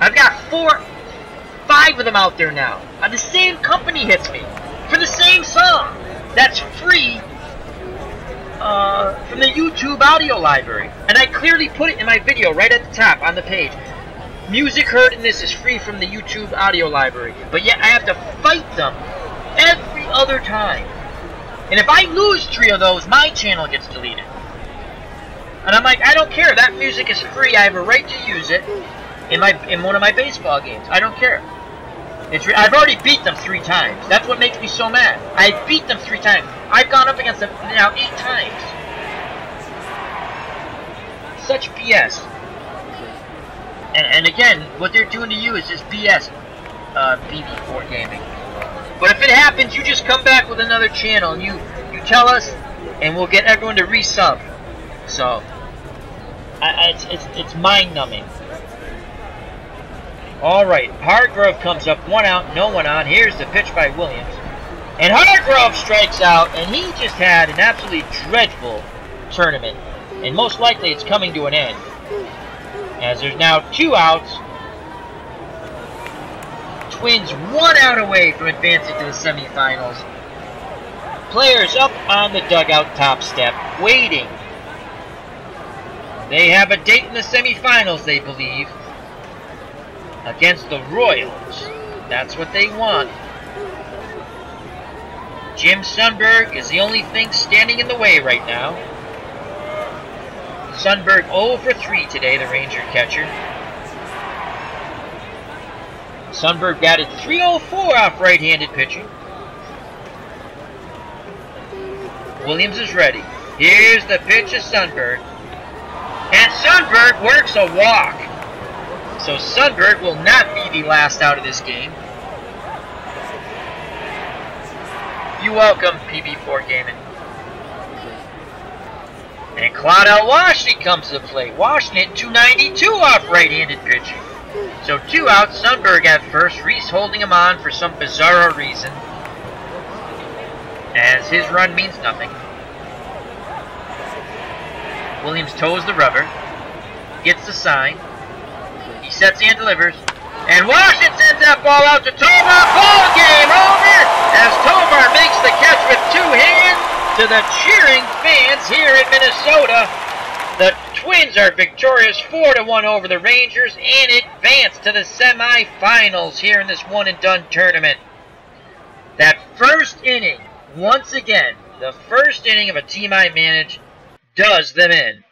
I've got 5 of them out there now. The same company hits me for the same song. That's free from the YouTube audio library. And I clearly put it in my video right at the top on the page. Music heard in this is free from the YouTube audio library. But yet I have to fight them every other time. And if I lose 3 of those, my channel gets deleted. And I'm like, I don't care. That music is free. I have a right to use it in one of my baseball games. I don't care. I've already beat them 3 times. That's what makes me so mad. I beat them 3 times. I've gone up against them now 8 times. Such BS. And again, what they're doing to you is just BS. BB4 Gaming. But if it happens, you just come back with another channel and you tell us, and we'll get everyone to resub. So it's mind-numbing. All right, Hargrove comes up, 1 out, no one on. Here's the pitch by Williams, and Hargrove strikes out, and he just had an absolutely dreadful tournament, and most likely it's coming to an end, as there's now 2 outs. Twins 1 out away from advancing to the semifinals. Players up on the dugout top step, waiting. They have a date in the semifinals, they believe, against the Royals. That's what they want. Jim Sundberg is the only thing standing in the way right now. Sundberg 0 for 3 today, the Ranger catcher. Sundberg batted .304 off right-handed pitching. Williams is ready. Here's the pitch of Sundberg. And Sundberg works a walk. So Sundberg will not be the last out of this game. You're welcome, PB4 Gaming. And Claudel Washington comes to the plate. Washington 292 off right-handed pitching. So 2 outs, Sundberg at first. Reese holding him on for some bizarre reason, as his run means nothing. Williams toes the rubber, gets the sign. He sets and delivers. And Washington sends that ball out to Tovar. Ball game over as Tovar makes the catch with 2 hands to the cheering fans here in Minnesota. The Twins are victorious 4-1 over the Rangers and advance to the semifinals here in this one-and-done tournament. That first inning, once again, the first inning of a team I manage does them in.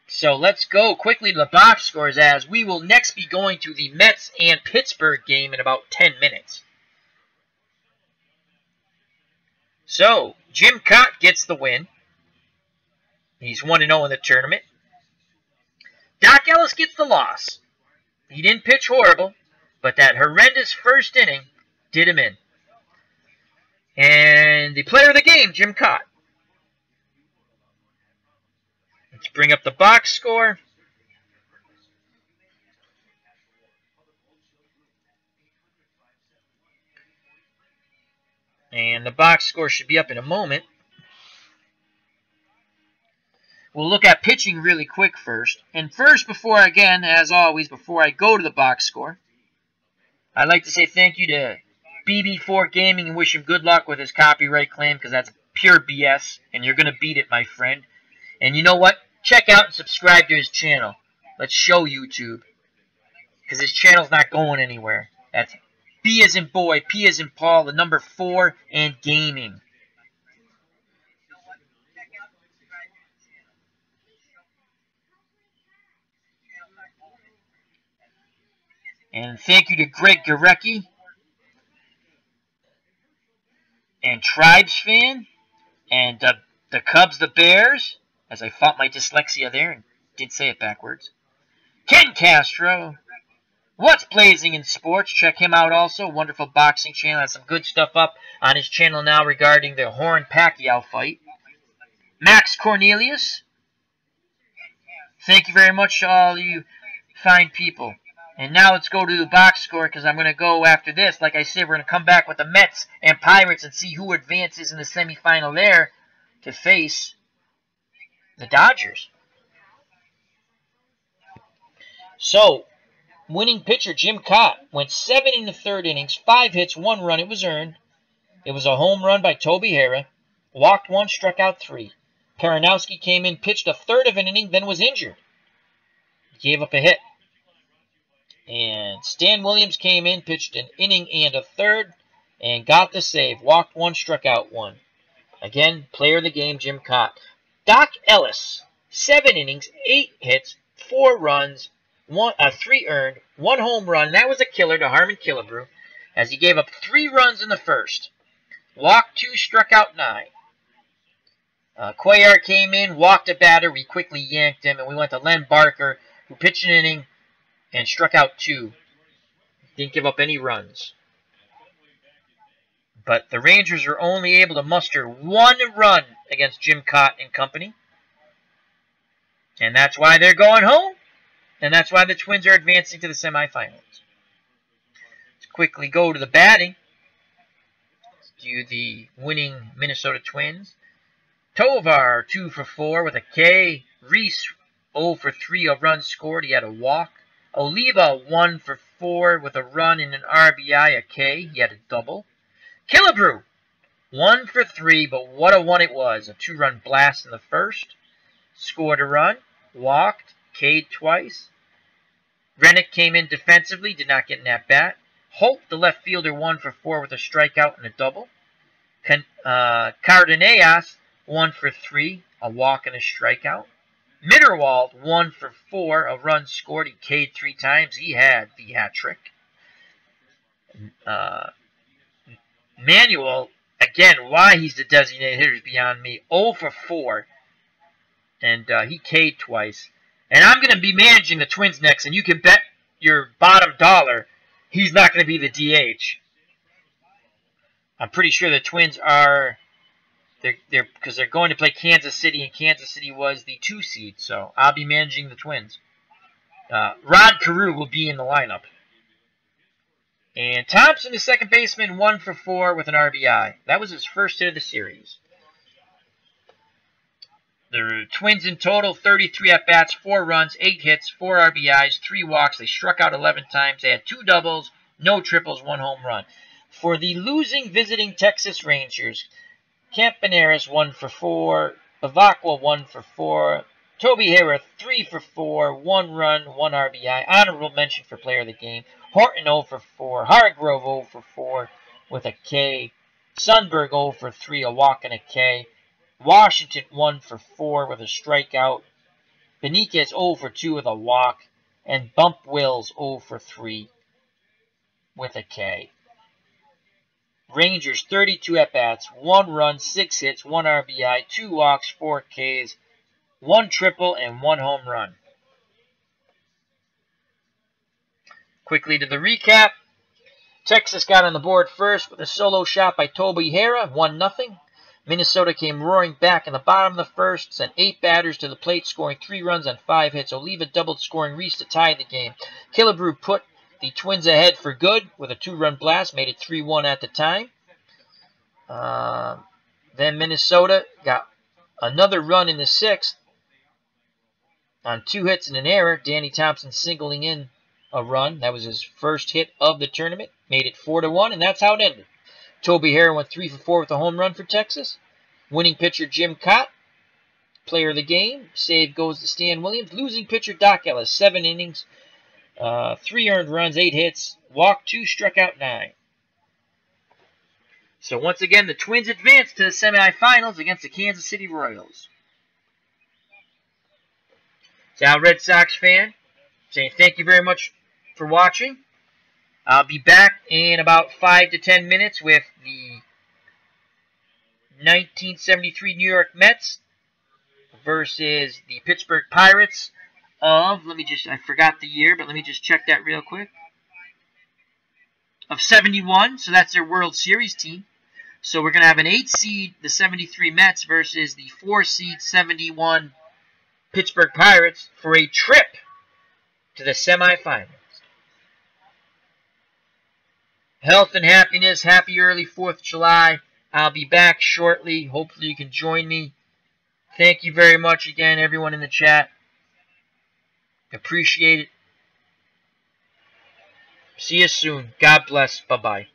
So let's go quickly to the box scores, as we will next be going to the Mets and Pittsburgh game in about 10 minutes. So, Jim Cott gets the win. He's 1-0 in the tournament. Doc Ellis gets the loss. He didn't pitch horrible, but that horrendous first inning did him in. And the player of the game, Jim Cott. Let's bring up the box score. And the box score should be up in a moment. We'll look at pitching really quick first. And first, before I go to the box score, I'd like to say thank you to BB4 Gaming and wish him good luck with his copyright claim, because that's pure BS, and you're going to beat it, my friend. And you know what? Check out and subscribe to his channel. Let's show YouTube, because his channel's not going anywhere. That's B as in boy, P as in Paul, the number 4, and gaming. And thank you to Greg Gorecki and Tribes Fan and the Cubs, the Bears, as I fought my dyslexia there and did say it backwards. Ken Castro. What's Blazing in Sports? Check him out also. Wonderful boxing channel. Has some good stuff up on his channel now regarding the Horn-Pacquiao fight. Max Cornelius. Thank you very much to all you fine people. And now let's go to the box score, because I'm going to go after this. Like I said, we're going to come back with the Mets and Pirates and see who advances in the semifinal there to face the Dodgers. So, winning pitcher Jim Cott went 7 in the 3rd innings, 5 hits, 1 run. It was earned. It was a home run by Toby Harrah. Walked 1, struck out 3. Karanowski came in, pitched a 1/3 of an inning, then was injured. He gave up a hit. And Stan Williams came in, pitched an inning and a 1/3, and got the save. Walked 1, struck out 1. Again, player of the game, Jim Cott. Doc Ellis, 7 innings, 8 hits, 4 runs, 3 earned, 1 home run. That was a killer to Harmon Killebrew, as he gave up 3 runs in the first. Walked 2, struck out 9. Cuellar came in, walked a batter. We quickly yanked him, and we went to Len Barker, who pitched an inning and struck out 2. Didn't give up any runs. But the Rangers were only able to muster 1 run against Jim Cott and company. And that's why they're going home. And that's why the Twins are advancing to the semifinals. Let's quickly go to the batting. Let's do the winning Minnesota Twins. Tovar, 2 for 4 with a K. Reese, 0 for 3, a run scored. He had a walk. Oliva, 1 for 4 with a run and an RBI, a K. He had a double. Killebrew, 1 for 3, but what a one it was. A 2-run blast in the first. Scored a run, walked, K'd twice. Rennick came in defensively, did not get an at-bat. Holt, the left fielder, 1 for 4 with a strikeout and a double. Cardenas, 1 for 3, a walk and a strikeout. Mitterwald, 1 for 4, a run scored. He K'd 3 times. He had the hat trick. Manuel, again, why he's the designated hitter is beyond me. 0 for 4. And he K'd twice. And I'm going to be managing the Twins next, and you can bet your bottom dollar he's not going to be the DH. I'm pretty sure the Twins are, because they're going to play Kansas City, and Kansas City was the 2 seed, so I'll be managing the Twins. Rod Carew will be in the lineup. And Thompson, the second baseman, 1 for 4 with an RBI. That was his first hit of the series. The Twins in total, 33 at-bats, 4 runs, 8 hits, 4 RBIs, 3 walks. They struck out 11 times. They had 2 doubles, no triples, 1 home run. For the losing visiting Texas Rangers, Campaneris, 1 for 4, Bavacqua, 1 for 4, Toby Harrah, 3 for 4, 1 run, 1 RBI. Honorable mention for player of the game. Horton, 0 for 4, Hargrove, 0 for 4 with a K, Sundberg, 0 for 3, a walk and a K. Washington, 1 for 4 with a strikeout. Beniquez, 0 for 2 with a walk. And Bump Wills, 0 for 3 with a K. Rangers, 32 at-bats, 1 run, 6 hits, 1 RBI, 2 walks, 4 Ks, 1 triple, and 1 home run. Quickly to the recap. Texas got on the board first with a solo shot by Toby Harrah, 1-0. Minnesota came roaring back in the bottom of the first, sent 8 batters to the plate, scoring 3 runs on 5 hits. Oliva doubled, scoring Reese to tie the game. Killebrew put the Twins ahead for good with a 2-run blast, made it 3-1 at the time. Then Minnesota got another run in the 6th on 2 hits and an error. Danny Thompson singling in a run. That was his first hit of the tournament. Made it 4-1, and that's how it ended. Toby Harrah went 3 for 4 with a home run for Texas. Winning pitcher Jim Cott, player of the game. Save goes to Stan Williams. Losing pitcher Doc Ellis, 7 innings, 3 earned runs, 8 hits, walked 2, struck out 9. So once again, the Twins advanced to the semifinals against the Kansas City Royals. Sal, Red Sox fan, saying thank you very much for watching. I'll be back in about 5 to 10 minutes with the 1973 New York Mets versus the Pittsburgh Pirates of, I forgot the year, but let me just check that real quick. Of 71, so that's their World Series team. So we're going to have an 8 seed, the 73 Mets, versus the 4 seed, 71 Pittsburgh Pirates for a trip to the semifinals. Health and happiness. Happy early 4th of July. I'll be back shortly. Hopefully you can join me. Thank you very much again, everyone in the chat. Appreciate it. See you soon. God bless. Bye-bye.